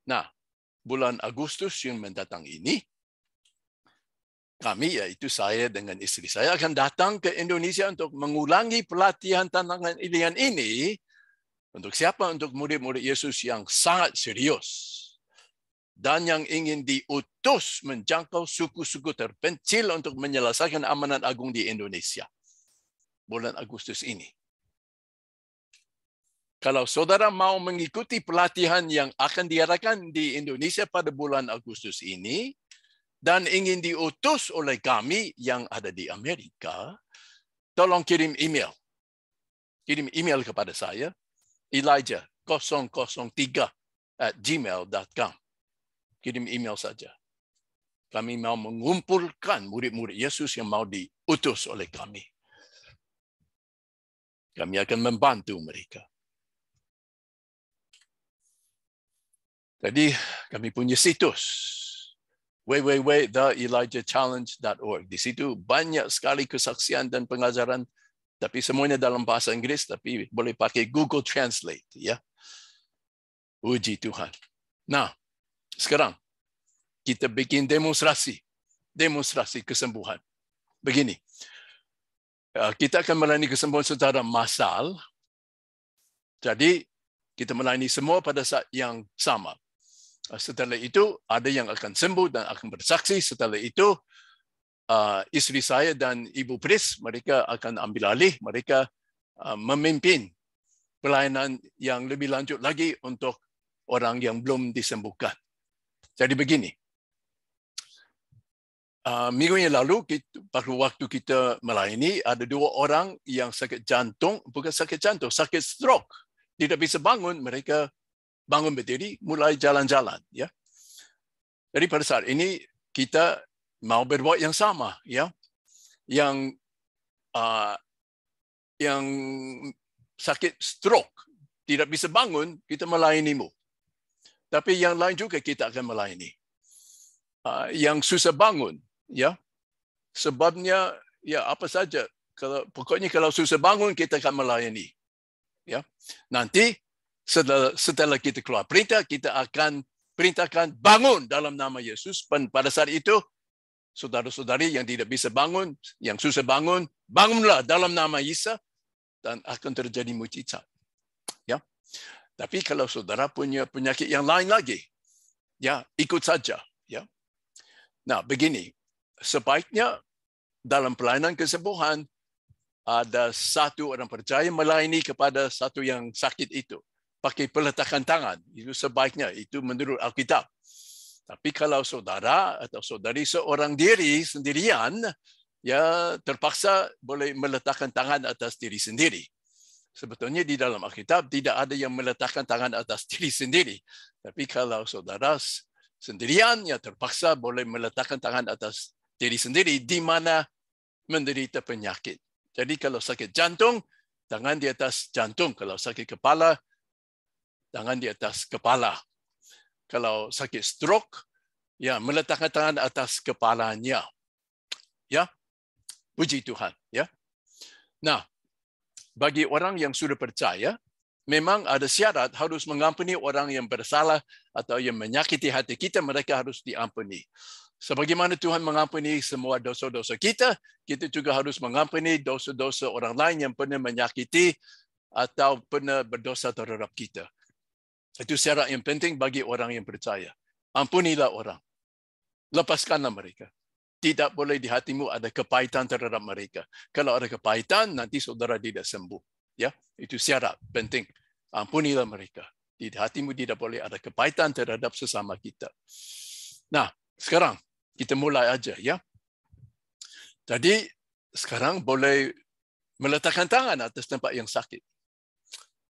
Nah, bulan Agustus yang mendatang ini, kami, yaitu saya dengan istri saya, akan datang ke Indonesia untuk mengulangi pelatihan tantangan pilihan ini. Untuk siapa? Untuk murid-murid Yesus yang sangat serius dan yang ingin diutus menjangkau suku-suku terpencil untuk menyelesaikan amanat agung di Indonesia. Bulan Agustus ini. Kalau saudara mau mengikuti pelatihan yang akan diadakan di Indonesia pada bulan Agustus ini dan ingin diutus oleh kami yang ada di Amerika, tolong kirim email. Kirim email kepada saya, Elijah003@gmail.com. Kirim email saja. Kami mau mengumpulkan murid-murid Yesus yang mau diutus oleh kami. Kami akan membantu mereka. Jadi kami punya situs www.theelijahchallenge.org. Di situ banyak sekali kesaksian dan pengajaran, tapi semuanya dalam bahasa Inggris, tapi boleh pakai Google Translate, ya. Puji Tuhan. Nah, sekarang kita bikin demonstrasi kesembuhan. Begini, kita akan melayani kesembuhan secara massal. Jadi kita melayani semua pada saat yang sama. Setelah itu ada yang akan sembuh dan akan bersaksi. Setelah itu istri saya dan Ibu Pris, mereka akan ambil alih. Mereka memimpin pelayanan yang lebih lanjut lagi untuk orang yang belum disembuhkan. Jadi begini, minggu yang lalu, pada waktu kita melayani, ada 2 orang yang sakit jantung, bukan sakit jantung, sakit stroke. Tidak bisa bangun, mereka bangun berdiri, mulai jalan-jalan. Ya. Jadi pada saat ini, kita mau berbuat yang sama. Ya. Yang sakit stroke, tidak bisa bangun, kita melayanimu. Tapi yang lain juga kita akan melayani. Yang susah bangun, ya, sebabnya ya apa saja. Pokoknya kalau susah bangun kita akan melayani. Ya, nanti setelah kita keluar perintah, kita akan perintahkan bangun dalam nama Yesus. Dan pada saat itu, saudara-saudari yang tidak bisa bangun, yang susah bangun, bangunlah dalam nama Yesus dan akan terjadi mukjizat. Ya, tapi kalau saudara punya penyakit yang lain lagi, ya ikut saja. Ya, nah begini, sebaiknya dalam pelayanan kesembuhan ada satu orang percaya melayani kepada satu yang sakit itu. Pakai peletakan tangan. Itu sebaiknya. Itu menurut Alkitab. Tapi kalau saudara atau saudari seorang diri sendirian, ya terpaksa boleh meletakkan tangan atas diri sendiri. Sebetulnya di dalam Alkitab tidak ada yang meletakkan tangan atas diri sendiri. Tapi kalau saudara sendirian, ya terpaksa boleh meletakkan tangan atas diri sendiri di mana menderita penyakit. Jadi kalau sakit jantung, tangan di atas jantung. Kalau sakit kepala, tangan di atas kepala. Kalau sakit stroke, ya meletakkan tangan atas kepalanya. Ya, puji Tuhan. Ya. Nah, bagi orang yang sudah percaya, memang ada syarat harus mengampuni orang yang bersalah atau yang menyakiti hati kita, mereka harus diampuni. Sebagaimana Tuhan mengampuni semua dosa-dosa kita, kita juga harus mengampuni dosa-dosa orang lain yang pernah menyakiti atau pernah berdosa terhadap kita. Itu syarat yang penting bagi orang yang percaya. Ampunilah orang. Lepaskanlah mereka. Tidak boleh di hatimu ada kepahitan terhadap mereka. Kalau ada kepahitan, nanti saudara tidak sembuh. Ya, itu syarat penting. Ampunilah mereka. Di hatimu tidak boleh ada kepahitan terhadap sesama kita. Nah, sekarang kita mulai aja ya. Jadi sekarang boleh meletakkan tangan atas tempat yang sakit.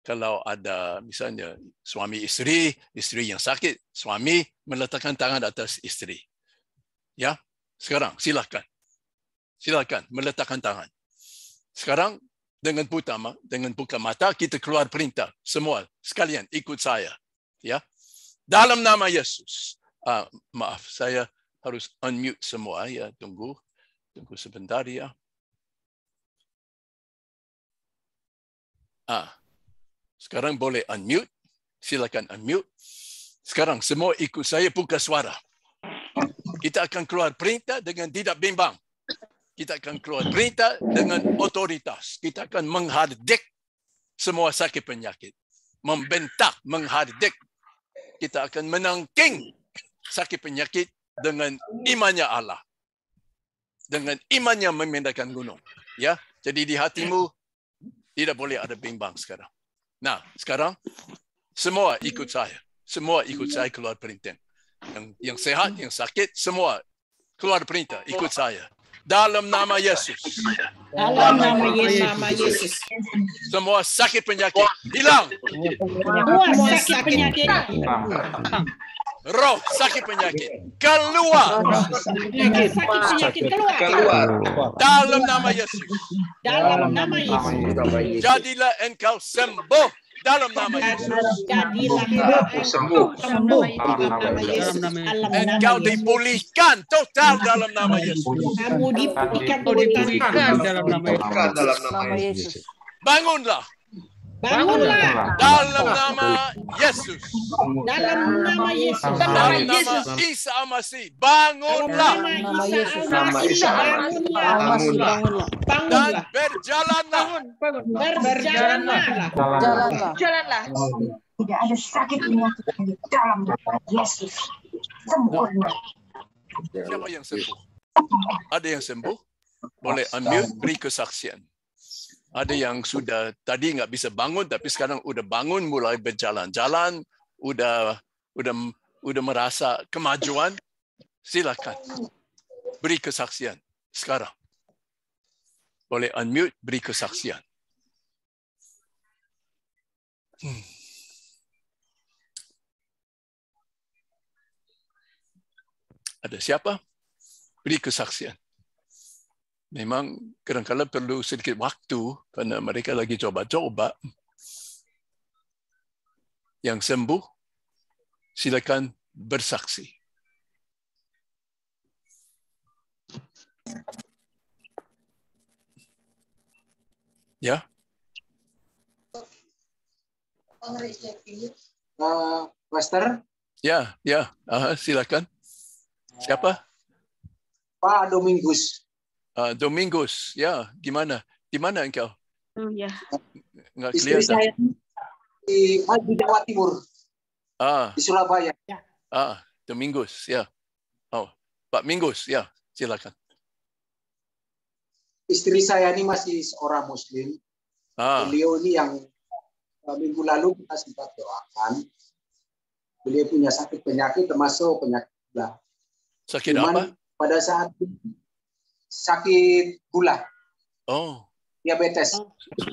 Kalau ada misalnya suami istri yang sakit, suami meletakkan tangan atas istri. Ya, sekarang silakan. Silakan meletakkan tangan. Sekarang dengan buka mata kita keluar perintah. Semua sekalian ikut saya. Ya. Dalam nama Yesus. Maaf, saya harus unmute semua ya. Tunggu sebentar ya. Sekarang boleh unmute. Silakan unmute. Sekarang semua ikut saya buka suara. Kita akan keluar perintah dengan tidak bimbang. Kita akan keluar perintah dengan otoritas. Kita akan menghardik semua sakit penyakit. Membentak, menghardik. Kita akan menangking sakit penyakit dengan imannya Allah. Dengan imannya memindahkan gunung. Ya, jadi di hatimu tidak boleh ada bimbang sekarang. Nah, sekarang semua ikut saya. Semua ikut saya keluar perintah. Yang sehat, yang sakit, semua keluar perintah. Ikut saya. Dalam nama Yesus. Dalam nama Yesus. Semua sakit penyakit hilang. Semua sakit penyakit. Roh sakit penyakit keluar. Sakit penyakit keluar. Dalam nama Yesus. Dalam nama Yesus. Jadilah engkau sembuh. Dalam nama Yesus. Jadilah sembuh. Dalam nama Yesus. Engkau dipulihkan total dalam nama Yesus. Kamu dipulihkan dalam nama Yesus. Bangunlah. Bangunlah. Dalam nama Yesus. Dalam nama Yesus. Dalam nama Isa Al-Masih. Bangunlah. Nama Isa Bangunlah. Dan berjalanlah. Berjalanlah. Tidak ada sakit penyakit di dalam nama Yesus. Sempurna. Siapa yang sembuh? Ada yang sembuh? Boleh unmute, beri kesaksian. Ada yang sudah tadi nggak bisa bangun, tapi sekarang udah bangun, mulai berjalan-jalan, udah merasa kemajuan. Silakan beri kesaksian sekarang. Boleh unmute, beri kesaksian. Ada siapa? Beri kesaksian. Memang kadang-kadang perlu sedikit waktu karena mereka lagi coba-coba. Yang sembuh, silakan bersaksi. Ya. Pastor? Ya. Silakan. Siapa? Pak Domingus. Domingus, ya. Gimana? Di mana engkau? Ya. Nggak Istri kelihatan. saya di Jawa Timur. Di Surabaya. Domingus, ya. Oh, Pak Mingus, ya. Silakan. Istri saya ini masih seorang Muslim. Beliau ini yang minggu lalu kita sempat doakan. Beliau punya sakit penyakit termasuk penyakit gula. Sakit Cuman apa? pada saat sakit gula. Oh, Diabetes.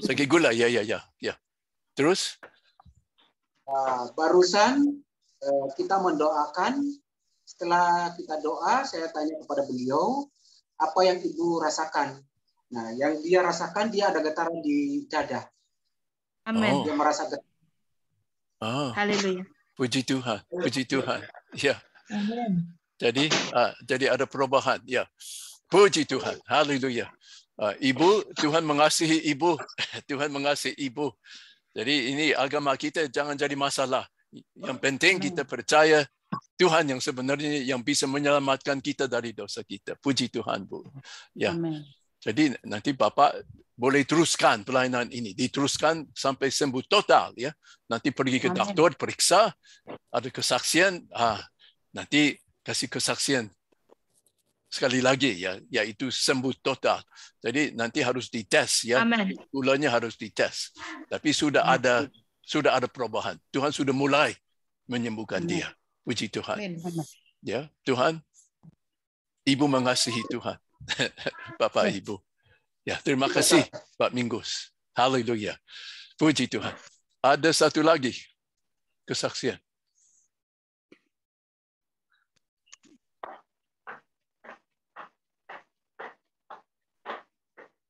sakit gula, ya. Terus? Barusan kita mendoakan. Setelah kita doa, saya tanya kepada beliau, apa yang ibu rasakan? Nah, yang dia rasakan, dia ada getaran di dada. Amin. Dia merasa getar. Haleluya. Puji Tuhan. Ya. Jadi ada perubahan, ya. Puji Tuhan. Haleluya. Ibu, Tuhan mengasihi ibu. Tuhan mengasihi ibu. Jadi ini agama kita jangan jadi masalah. Yang penting kita percaya Tuhan yang sebenarnya yang bisa menyelamatkan kita dari dosa kita. Puji Tuhan, Bu. Ya. Amen. Jadi nanti Bapak boleh teruskan pelayanan ini, diteruskan sampai sembuh total, ya. Nanti pergi ke dokter, periksa, ada kesaksian, nanti kasih kesaksian sekali lagi, ya, yaitu sembuh total. Jadi nanti harus dites, ya. Gulanya harus dites. Tapi sudah ada perubahan. Tuhan sudah mulai menyembuhkan dia. Puji Tuhan. Ya, Tuhan, Ibu mengasihi Tuhan. Bapak Ibu. Ya, terima kasih Pak Mingus. Haleluya. Puji Tuhan. Ada satu lagi kesaksian.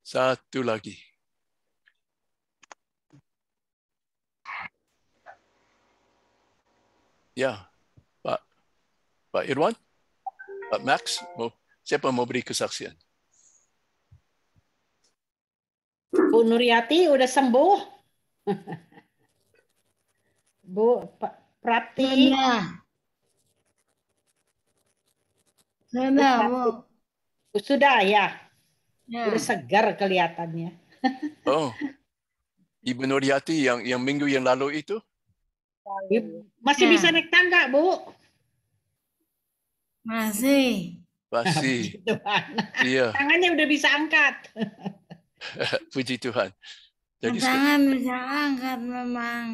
Satu lagi. Ya, Pak Irwan, Pak Max, siapa mau beri kesaksian? Bu Nuriati udah sembuh. Bu Prati. Sudah ya. Udah segar kelihatannya. Oh, Ibu Nuriati yang minggu yang lalu itu? Masih bisa naik tangga, Bu? Masih. Iya. Tangannya udah bisa angkat. Puji Tuhan. Jadi tangan bisa angkat memang.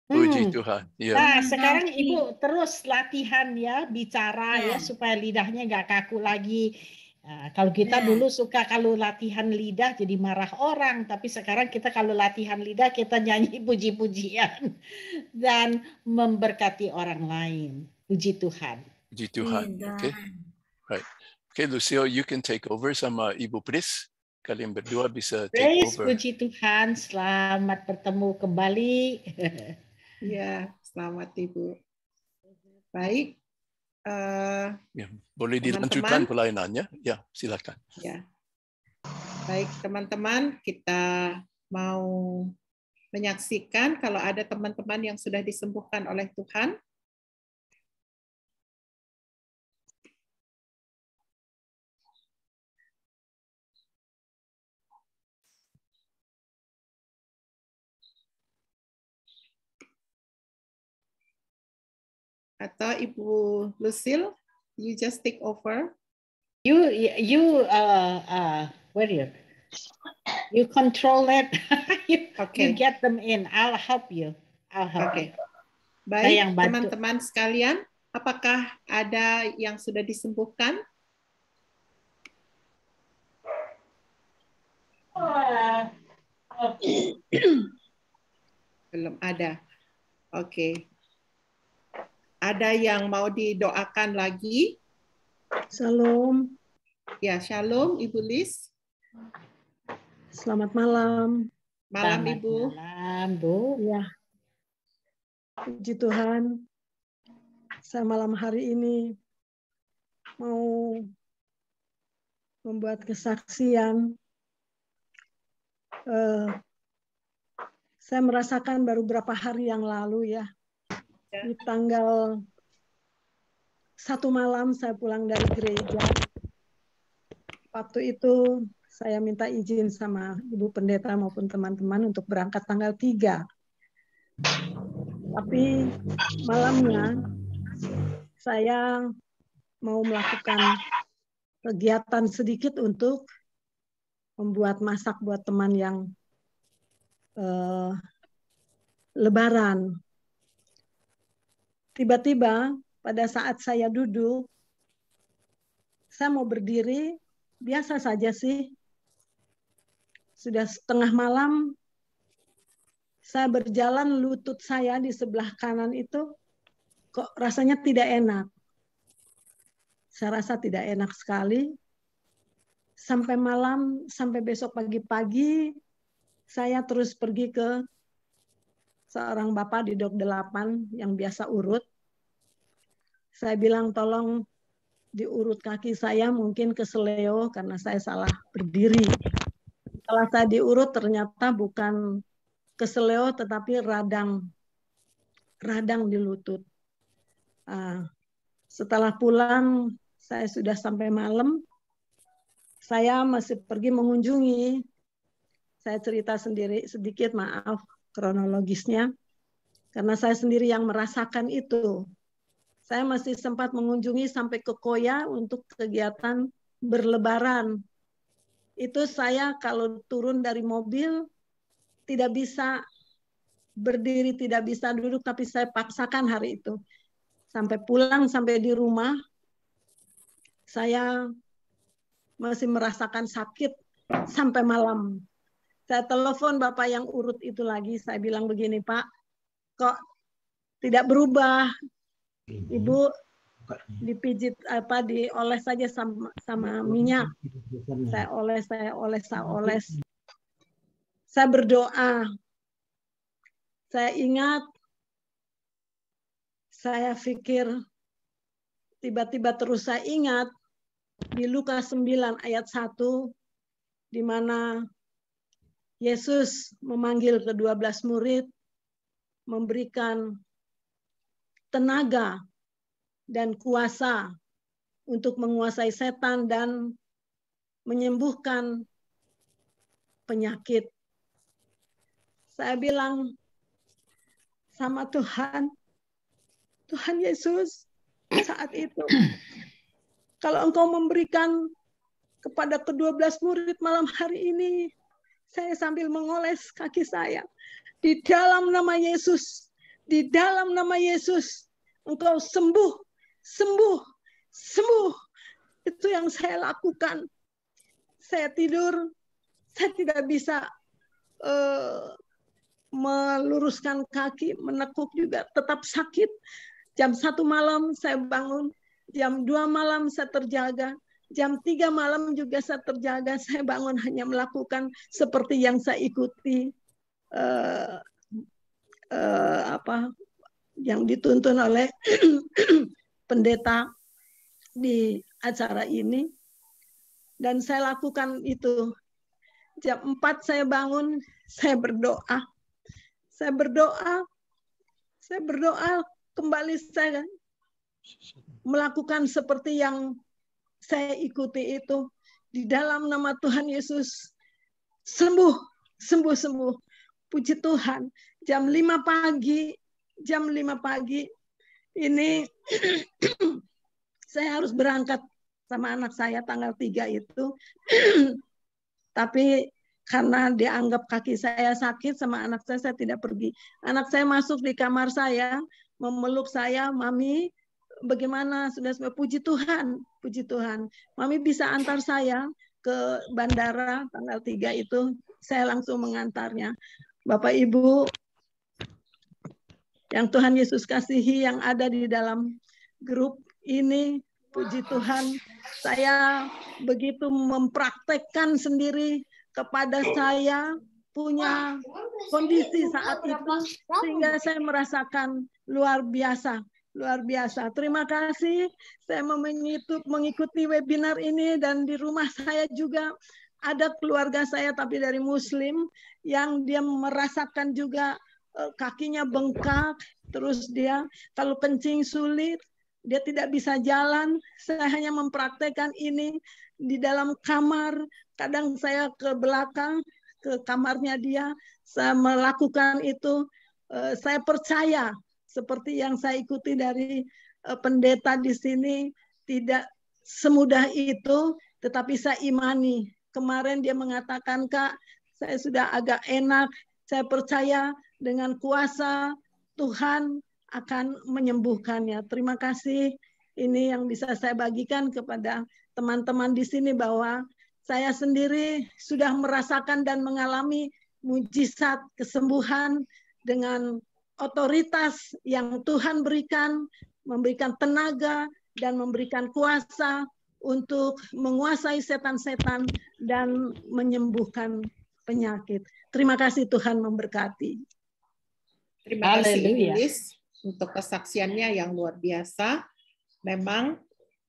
Puji Tuhan. Ya. Nah, sekarang Ibu terus latihan ya, bicara ya supaya lidahnya nggak kaku lagi. Nah, kalau kita dulu suka kalau latihan lidah jadi marah orang, tapi sekarang kita kalau latihan lidah kita nyanyi puji-pujian dan memberkati orang lain. Puji Tuhan. Puji Tuhan. Okay. Right. Okay, Lucio, you can take over sama Ibu Pris. Kalian berdua bisa take over. Puji Tuhan, selamat bertemu kembali. Ya, selamat Ibu. Baik. Ya, boleh dilanjutkan pelayanannya? Ya, silakan. Ya. Baik, teman-teman, kita mau menyaksikan kalau ada teman-teman yang sudah disembuhkan oleh Tuhan. Atau Ibu Lucille, you just take over. You control it. you get them in. I'll help you. Baik, teman-teman sekalian, apakah ada yang sudah disembuhkan? Belum ada. Oke. Ada yang mau didoakan lagi? Shalom. Ya, shalom Ibu Lis. Selamat malam. Malam Ibu. Malam Bu. Ya. Puji Tuhan. Saya malam hari ini mau membuat kesaksian. Saya merasakan baru beberapa hari yang lalu ya. Di tanggal 1 malam saya pulang dari gereja. Waktu itu saya minta izin sama Ibu Pendeta maupun teman-teman untuk berangkat tanggal 3. Tapi malamnya saya mau melakukan kegiatan sedikit untuk membuat masak buat teman yang Lebaran. Tiba-tiba pada saat saya duduk, saya mau berdiri, biasa saja sih. Sudah setengah malam, saya berjalan, lutut saya di sebelah kanan itu kok rasanya tidak enak. Saya rasa tidak enak sekali. Sampai malam, sampai besok pagi-pagi, saya terus pergi ke seorang bapak di Dok 8 yang biasa urut. Saya bilang, tolong diurut kaki saya mungkin keseleo karena saya salah berdiri. Setelah saya diurut ternyata bukan keseleo tetapi radang di lutut. Setelah pulang saya sudah sampai malam. Saya masih pergi mengunjungi. Saya cerita sendiri sedikit, maaf kronologisnya. Karena saya sendiri yang merasakan itu. Saya masih sempat mengunjungi sampai ke Koya untuk kegiatan berlebaran. Itu saya kalau turun dari mobil tidak bisa berdiri, tidak bisa duduk, tapi saya paksakan hari itu. Sampai pulang, sampai di rumah, saya masih merasakan sakit sampai malam. Saya telepon Bapak yang urut itu lagi, saya bilang begini, Pak, kok tidak berubah? Ibu dipijit dioles saja sama minyak. Saya oles. Saya berdoa. Saya ingat, saya pikir, tiba-tiba terus saya ingat di Lukas 9 ayat 1, di mana Yesus memanggil ke-12 murid, memberikan tenaga dan kuasa untuk menguasai setan dan menyembuhkan penyakit. Saya bilang sama Tuhan, Tuhan Yesus, saat itu, kalau Engkau memberikan kepada ke-12 murid malam hari ini, saya sambil mengoles kaki saya, di dalam nama Yesus, di dalam nama Yesus, Engkau sembuh. Itu yang saya lakukan. Saya tidur, saya tidak bisa meluruskan kaki, menekuk juga tetap sakit. Jam 1 malam saya bangun, jam 2 malam saya terjaga, jam 3 malam juga saya terjaga. Saya bangun hanya melakukan seperti yang saya ikuti yang dituntun oleh pendeta di acara ini. Dan saya lakukan itu. Jam 4 saya bangun, saya berdoa. Saya berdoa kembali, saya melakukan seperti yang saya ikuti itu. Di dalam nama Tuhan Yesus, sembuh. Puji Tuhan. Jam 5 pagi, ini saya harus berangkat sama anak saya tanggal 3 itu. Tapi karena dianggap kaki saya sakit sama anak saya tidak pergi. Anak saya masuk di kamar saya, memeluk saya, Mami, bagaimana? Sudah puji Tuhan. Mami bisa antar saya ke bandara tanggal 3 itu. Saya langsung mengantarnya. Bapak Ibu, yang Tuhan Yesus kasihi yang ada di dalam grup ini, puji Tuhan, saya begitu mempraktekkan sendiri kepada saya punya kondisi saat itu, sehingga saya merasakan luar biasa. Terima kasih. Saya mengikuti webinar ini, dan di rumah saya juga ada keluarga saya tapi dari Muslim yang dia merasakan juga kakinya bengkak, terus dia kalau kencing sulit, dia tidak bisa jalan. Saya hanya mempraktekkan ini di dalam kamar. Kadang saya ke belakang, ke kamarnya dia, saya melakukan itu. Saya percaya seperti yang saya ikuti dari pendeta di sini, tidak semudah itu, tetapi saya imani. Kemarin dia mengatakan, Kak, saya sudah agak enak. Saya percaya dengan kuasa Tuhan akan menyembuhkannya. Terima kasih. Ini yang bisa saya bagikan kepada teman-teman di sini, bahwa saya sendiri sudah merasakan dan mengalami mujizat kesembuhan dengan otoritas yang Tuhan berikan, memberikan tenaga dan memberikan kuasa untuk menguasai setan-setan dan menyembuhkan penyakit. Terima kasih, Tuhan memberkati. Terima kasih Ibu Lis untuk kesaksiannya yang luar biasa. Memang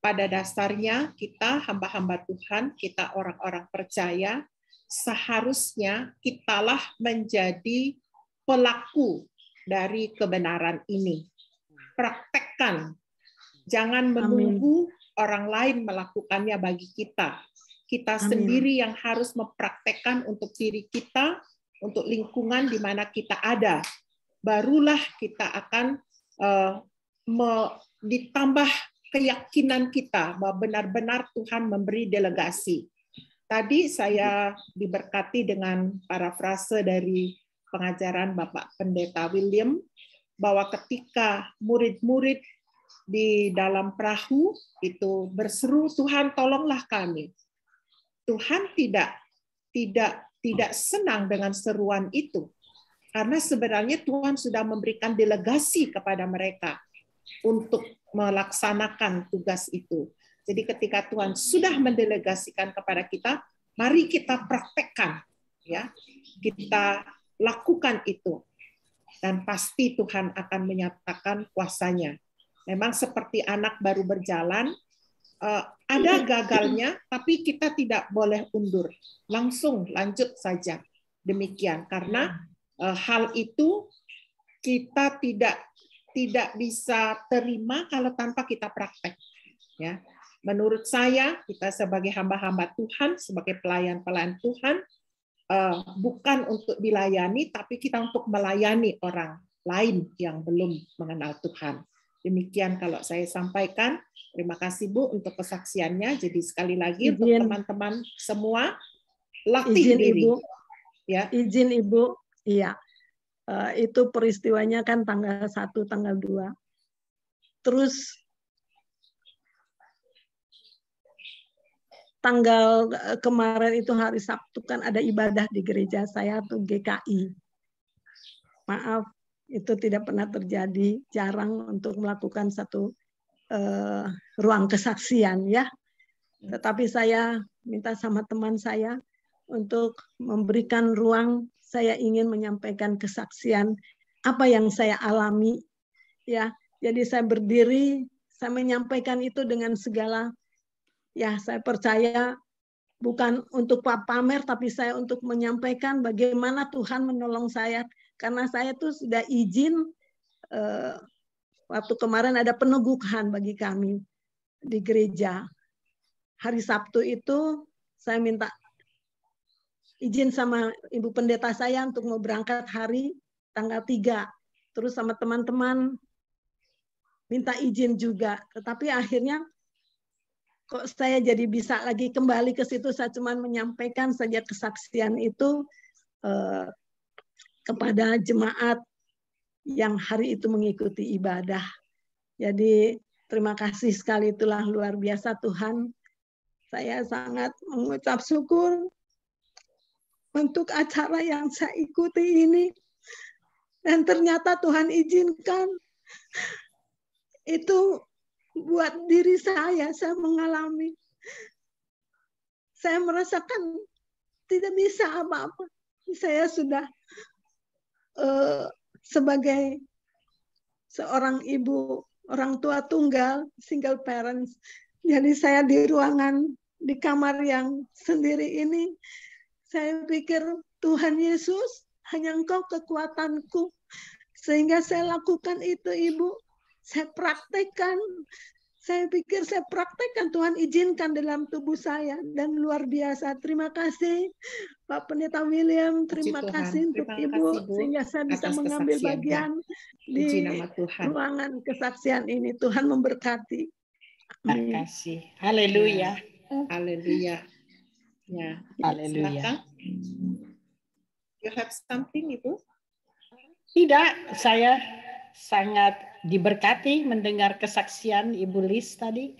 pada dasarnya kita hamba-hamba Tuhan, kita orang-orang percaya, seharusnya kitalah menjadi pelaku dari kebenaran ini. Praktekkan. Jangan menunggu orang lain melakukannya bagi kita. Kita sendiri yang harus mempraktekkan untuk diri kita, untuk lingkungan di mana kita ada. Barulah kita akan ditambah keyakinan kita bahwa benar-benar Tuhan memberi delegasi. Tadi saya diberkati dengan parafrase dari pengajaran Bapak Pendeta William, bahwa ketika murid-murid di dalam perahu itu berseru, Tuhan tolonglah kami. Tuhan tidak senang dengan seruan itu. Karena sebenarnya Tuhan sudah memberikan delegasi kepada mereka untuk melaksanakan tugas itu. Jadi ketika Tuhan sudah mendelegasikan kepada kita, mari kita praktekkan, ya, kita lakukan itu, dan pasti Tuhan akan menyatakan kuasanya. Memang seperti anak baru berjalan, ada gagalnya, tapi kita tidak boleh undur, langsung lanjut saja. Demikian, karena hal itu kita tidak bisa terima kalau tanpa kita praktek. Ya, menurut saya kita sebagai hamba-hamba Tuhan, sebagai pelayan-pelayan Tuhan, bukan untuk dilayani, tapi kita untuk melayani orang lain yang belum mengenal Tuhan. Demikian kalau saya sampaikan. Terima kasih Bu untuk kesaksiannya. Jadi sekali lagi untuk teman-teman semua, latih diri. Ibu. Ya. Izin Ibu. Iya. Itu peristiwanya kan tanggal 1, tanggal 2. Terus tanggal kemarin itu hari Sabtu kan ada ibadah di gereja saya tuh GKI. Maaf, itu tidak pernah terjadi, jarang untuk melakukan satu ruang kesaksian ya. Tetapi saya minta sama teman saya untuk memberikan ruang. Saya ingin menyampaikan kesaksian apa yang saya alami, ya. Jadi saya berdiri, saya menyampaikan itu dengan segala, ya saya percaya bukan untuk pamer, tapi saya untuk menyampaikan bagaimana Tuhan menolong saya, karena saya tuh sudah izin waktu kemarin ada peneguhan bagi kami di gereja. Hari Sabtu itu saya minta izin sama Ibu Pendeta saya untuk mau berangkat hari tanggal 3. Terus sama teman-teman minta izin juga. Tetapi akhirnya kok saya jadi bisa lagi kembali ke situ. Saya cuma menyampaikan saja kesaksian itu kepada jemaat yang hari itu mengikuti ibadah. Jadi terima kasih sekali, itulah luar biasa Tuhan. Saya sangat mengucap syukur untuk acara yang saya ikuti ini. Dan ternyata Tuhan izinkan itu buat diri saya mengalami. Saya merasakan tidak bisa apa-apa. Saya sudah sebagai seorang ibu, orang tua tunggal, single parents. Jadi saya di ruangan, di kamar yang sendiri ini, saya pikir Tuhan Yesus, hanya Engkau kekuatanku. Sehingga saya lakukan itu, Ibu. Saya praktekkan. Saya pikir saya praktekkan, Tuhan izinkan dalam tubuh saya. Dan luar biasa. Terima kasih Pak Pendeta William. Terima kasih untuk Ibu. Sehingga saya bisa mengambil bagian di ruangan kesaksian ini. Tuhan memberkati. Terima kasih. Haleluya. Haleluya. Ya, haleluya. You have something, Ibu? Tidak, saya sangat diberkati mendengar kesaksian Ibu Lis tadi.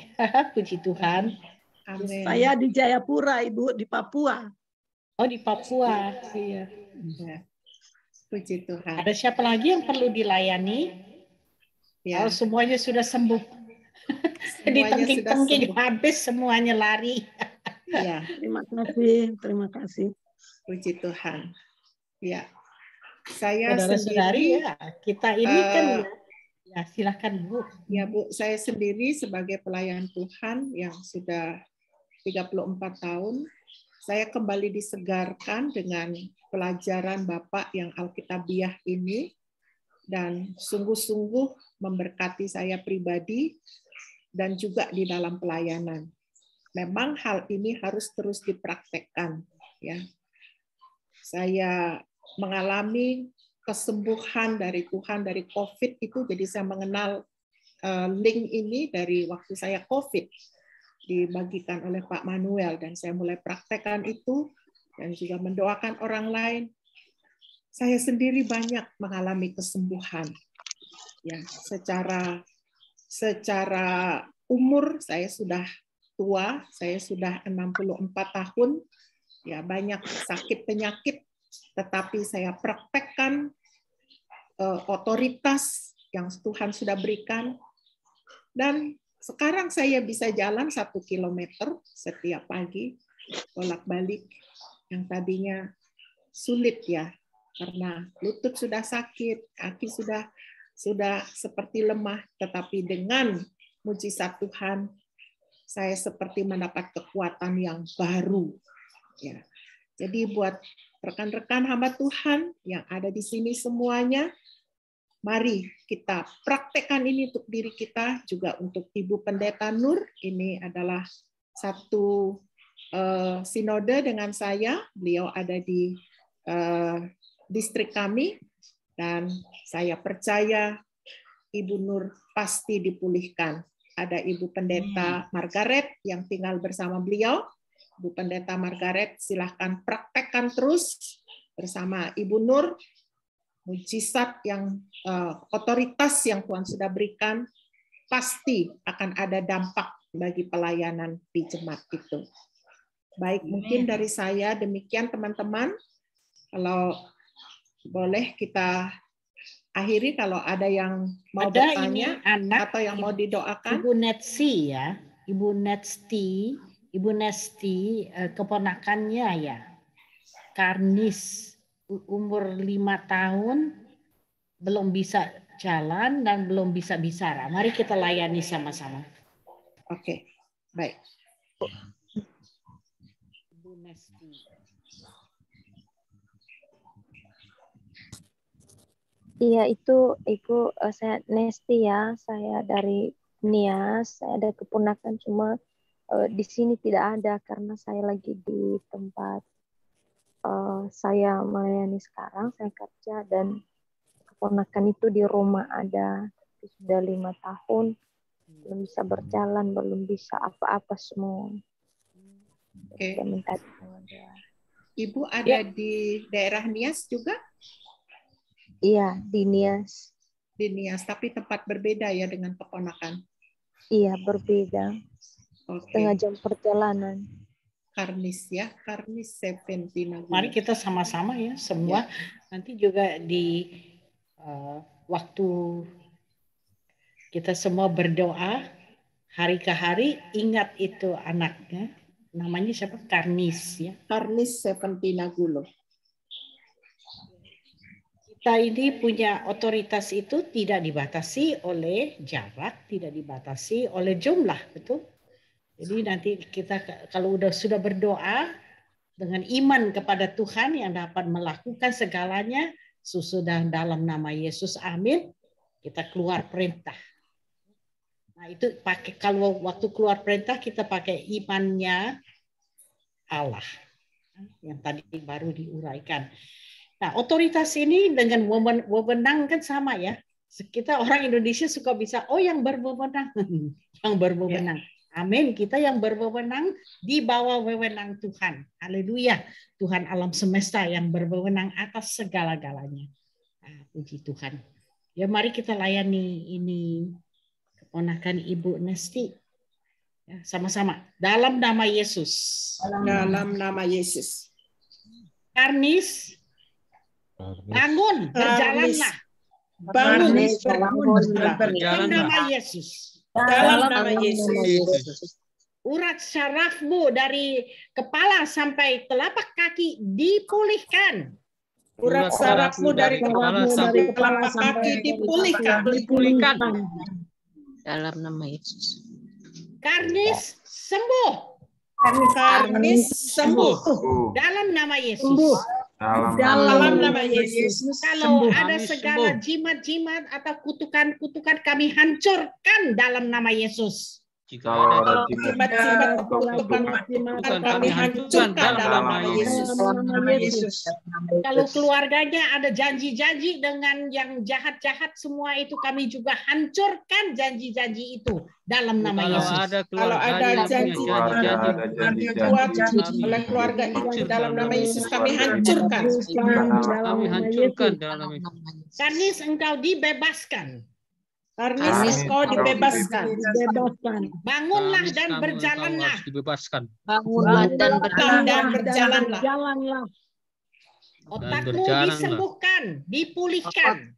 Puji Tuhan. Amin. Saya di Jayapura, Ibu, di Papua. Oh, di Papua. Iya. Ya. Puji Tuhan. Ada siapa lagi yang perlu dilayani? Ya. Oh, semuanya sudah sembuh. Jadi tengking-tengking habis semuanya lari. Ya, terima kasih, terima kasih. Puji Tuhan. Ya, saya saudara-saudari ya, kita ini kan Ya, silakan Bu. Ya Bu, saya sendiri sebagai pelayan Tuhan yang sudah 34 tahun, saya kembali disegarkan dengan pelajaran Bapak yang Alkitabiah ini, dan sungguh-sungguh memberkati saya pribadi dan juga di dalam pelayanan. Memang hal ini harus terus dipraktekkan. Ya, saya mengalami kesembuhan dari Tuhan dari COVID itu, jadi saya mengenal link ini dari waktu saya COVID dibagikan oleh Pak Manuel, dan saya mulai praktekkan itu dan juga mendoakan orang lain. Saya sendiri banyak mengalami kesembuhan. Ya, secara umur saya sudah tua, saya sudah 64 tahun. Ya, banyak sakit penyakit, tetapi saya praktekkan otoritas yang Tuhan sudah berikan, dan sekarang saya bisa jalan 1 kilometer setiap pagi bolak-balik, yang tadinya sulit ya karena lutut sudah sakit, kaki sudah seperti lemah, tetapi dengan mujizat Tuhan saya seperti mendapat kekuatan yang baru. Ya. Jadi buat rekan-rekan hamba Tuhan yang ada di sini semuanya, mari kita praktekkan ini untuk diri kita, juga untuk Ibu Pendeta Nur. Ini adalah satu sinode dengan saya. Beliau ada di distrik kami, dan saya percaya Ibu Nur pasti dipulihkan. Ada Ibu Pendeta Margaret yang tinggal bersama beliau. Bu Pendeta Margaret, silahkan praktekkan terus bersama Ibu Nur. Mujizat yang otoritas yang Tuhan sudah berikan pasti akan ada dampak bagi pelayanan di jemaat itu. Baik, mungkin dari saya demikian teman-teman. Kalau boleh kita akhiri, kalau ada yang mau bertanya atau yang mau didoakan. Ibu Netsi ya, Ibu Nesti, keponakannya ya, Karnis, umur 5 tahun, belum bisa jalan dan belum bisa bicara. Mari kita layani sama-sama. Oke, baik. Ibu Nesti. Iya, itu Ibu, saya Nesti ya, saya dari Nias, saya ada keponakan, cuma di sini tidak ada karena saya lagi di tempat saya melayani sekarang, saya kerja, dan keponakan itu di rumah ada, tapi sudah 5 tahun, belum bisa berjalan, belum bisa apa-apa semua. Oke. Saya minta doa. Ibu ada di daerah Nias juga? Iya, di Nias. Di Nias, tapi tempat berbeda ya dengan keponakan? Iya, berbeda. Setengah jam perjalanan. Karnis ya, Karnis 17. Mari kita sama-sama ya semua. Nanti juga di waktu kita semua berdoa hari ke hari, ingat itu anaknya, namanya siapa? Karnis ya. Karnis 17 Gulo. Kita ini punya otoritas itu tidak dibatasi oleh jarak, tidak dibatasi oleh jumlah, betul? Jadi nanti kita kalau sudah berdoa dengan iman kepada Tuhan yang dapat melakukan segalanya, sesudah dalam nama Yesus, amin, kita keluar perintah. Nah itu pakai, kalau waktu keluar perintah kita pakai imannya Allah yang tadi baru diuraikan. Nah otoritas ini dengan wewenang kan sama ya. Kita orang Indonesia suka bisa, oh yang berwewenang, yang berwewenang. Amin. Kita yang berwewenang di bawah wewenang Tuhan. Haleluya. Tuhan alam semesta yang berwewenang atas segala-galanya. Puji Tuhan. Ya mari kita layani ini keponakan Ibu Nesti. Ya, sama-sama. Dalam nama Yesus. Dalam nama Yesus. Karnis, bangun, berjalanlah. Bangun, berjalanlah. Dalam nama Yesus. Dalam nama Yesus. Urat syarafmu dari kepala sampai telapak kaki dipulihkan. Urat sarafmu dari kepala sampai telapak kaki dipulihkan. Dalam nama Yesus. Karnis sembuh. Karnis sembuh. Dalam nama Yesus. Dalam nama Yesus. Kalau ada segala jimat-jimat atau kutukan-kutukan kami hancurkan dalam nama Yesus. Kalau jimat-jimat kutukan kami hancurkan dalam nama Yesus. Kalau keluarganya ada janji-janji dengan yang jahat-jahat semua itu kami juga hancurkan janji-janji itu dalam nama Yesus. Kalau ada janji buat oleh keluarga itu dalam nama Yesus kami hancurkan. Kami hancurkan dalam nama Yesus. Karnis engkau dibebaskan. Karnis engkau dibebaskan. Bangunlah dan berjalanlah. Dibebaskan. Bangunlah dan berjalanlah. Otakmu disembuhkan, dipulihkan.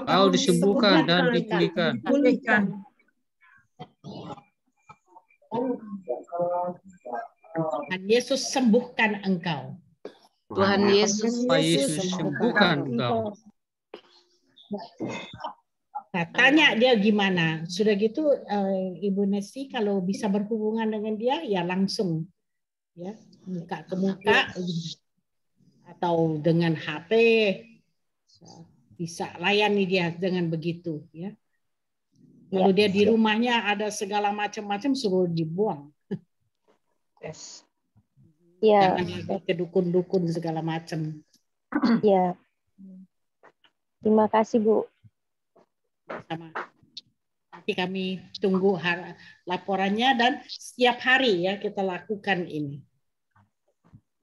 Kau disembuhkan dan dipulihkan. Tuhan Yesus sembuhkan engkau. Tuhan Yesus sembuhkan engkau. Nah, tanya dia gimana. Sudah gitu Ibu Nesti kalau bisa berhubungan dengan dia ya langsung ya muka ke muka atau dengan HP bisa layani dia dengan begitu ya. Kalau dia di rumahnya ada segala macam-macam suruh dibuang. Ya. Jangan lagi ke dukun-dukun segala macam. Ya. Terima kasih Bu. Sama. Nanti kami tunggu laporannya dan setiap hari ya kita lakukan ini.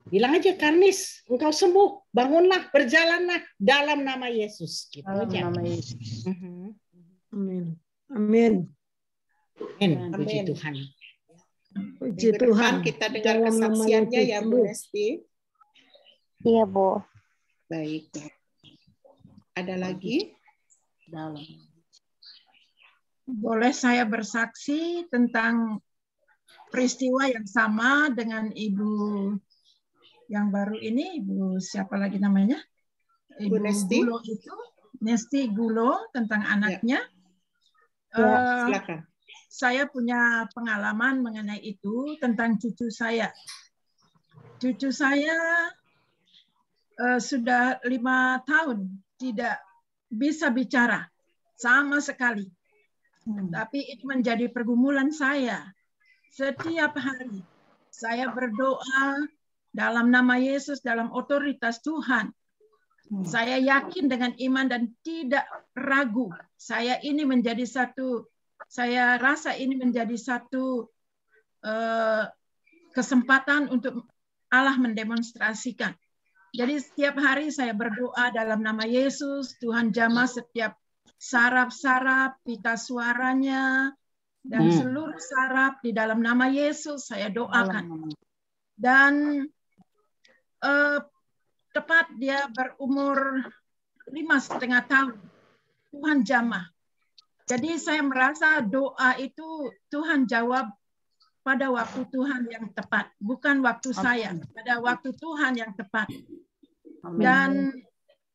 Bilang aja Karnis, engkau sembuh, bangunlah, berjalanlah dalam nama Yesus. Gitu dalam aja. nama Yesus. Amin. Amin. Puji Tuhan. Puji Tuhan. Kita dengar kesaksiannya ya Bu Nesti. Iya Bu. Baik. Ada lagi? Boleh saya bersaksi tentang peristiwa yang sama dengan Ibu yang baru ini, Ibu siapa lagi namanya? Ibu Nesti. Gulo itu, Nesti Gulo tentang anaknya. Silakan. Saya punya pengalaman mengenai itu tentang cucu saya. Cucu saya sudah 5 tahun tidak bisa bicara sama sekali. Tapi itu menjadi pergumulan saya. Setiap hari saya berdoa dalam nama Yesus, dalam otoritas Tuhan. Saya yakin dengan iman dan tidak ragu. Saya rasa ini menjadi satu kesempatan untuk Allah mendemonstrasikan. Jadi setiap hari saya berdoa dalam nama Yesus, Tuhan jamah setiap saraf-saraf, pita suaranya, dan seluruh saraf di dalam nama Yesus saya doakan. Dan tepat dia berumur 5,5 tahun, Tuhan jamah. Jadi saya merasa doa itu Tuhan jawab pada waktu Tuhan yang tepat, bukan waktu saya, pada waktu Tuhan yang tepat. Dan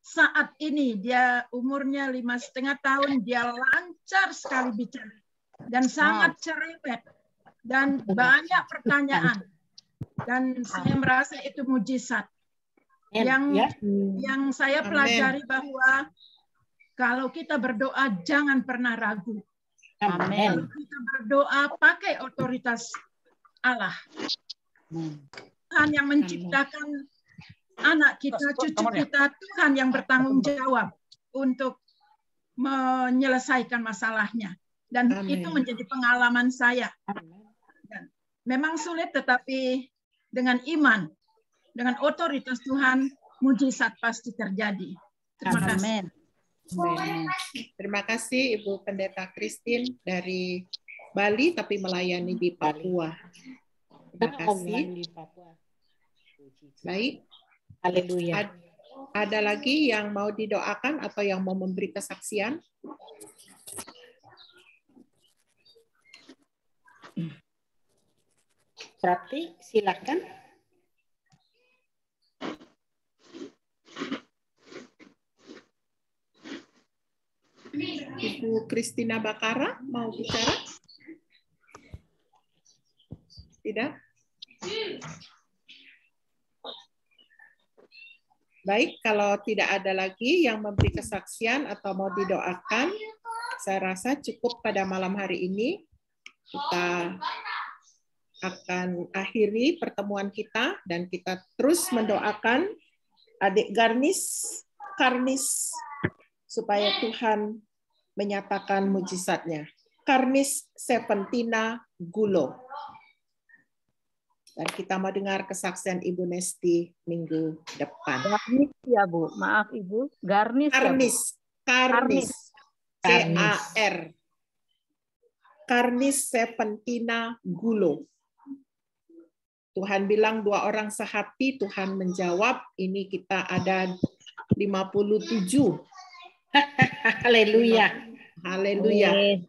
saat ini dia umurnya 5,5 tahun, dia lancar sekali bicara dan sangat cerewet dan banyak pertanyaan. Dan saya merasa itu mujizat. Yang saya pelajari bahwa kalau kita berdoa jangan pernah ragu. Kalau kita berdoa pakai otoritas Allah. Tuhan yang menciptakan anak kita, cucu kita, Tuhan yang bertanggung jawab untuk menyelesaikan masalahnya. Dan itu menjadi pengalaman saya. Dan memang sulit, tetapi dengan iman, dengan otoritas Tuhan, mujizat pasti terjadi. Terima kasih. Terima kasih Ibu Pendeta Christine dari Bali, tapi melayani di Papua. Terima kasih. Baik. Haleluya. Ada lagi yang mau didoakan atau yang mau memberi kesaksian? Prati, silakan. Ibu Christina Bakara mau bicara? Tidak? Baik, kalau tidak ada lagi yang memberi kesaksian atau mau didoakan, saya rasa cukup pada malam hari ini. Kita akan akhiri pertemuan kita dan kita terus mendoakan adik Karnis supaya Tuhan menyatakan mujizatnya. Karnis Seventina Gulo. Dan kita mau dengar kesaksian Ibu Nesti minggu depan. Garnis ya Bu, maaf Ibu. Garnis. Karnis. C-A-R. Karnis Seventina Gulo. Tuhan bilang 2 orang sehati, Tuhan menjawab, ini kita ada 57. Haleluya. Haleluya.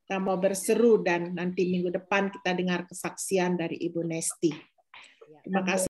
Kita mau berseru dan nanti minggu depan kita dengar kesaksian dari Ibu Nesti. Terima kasih.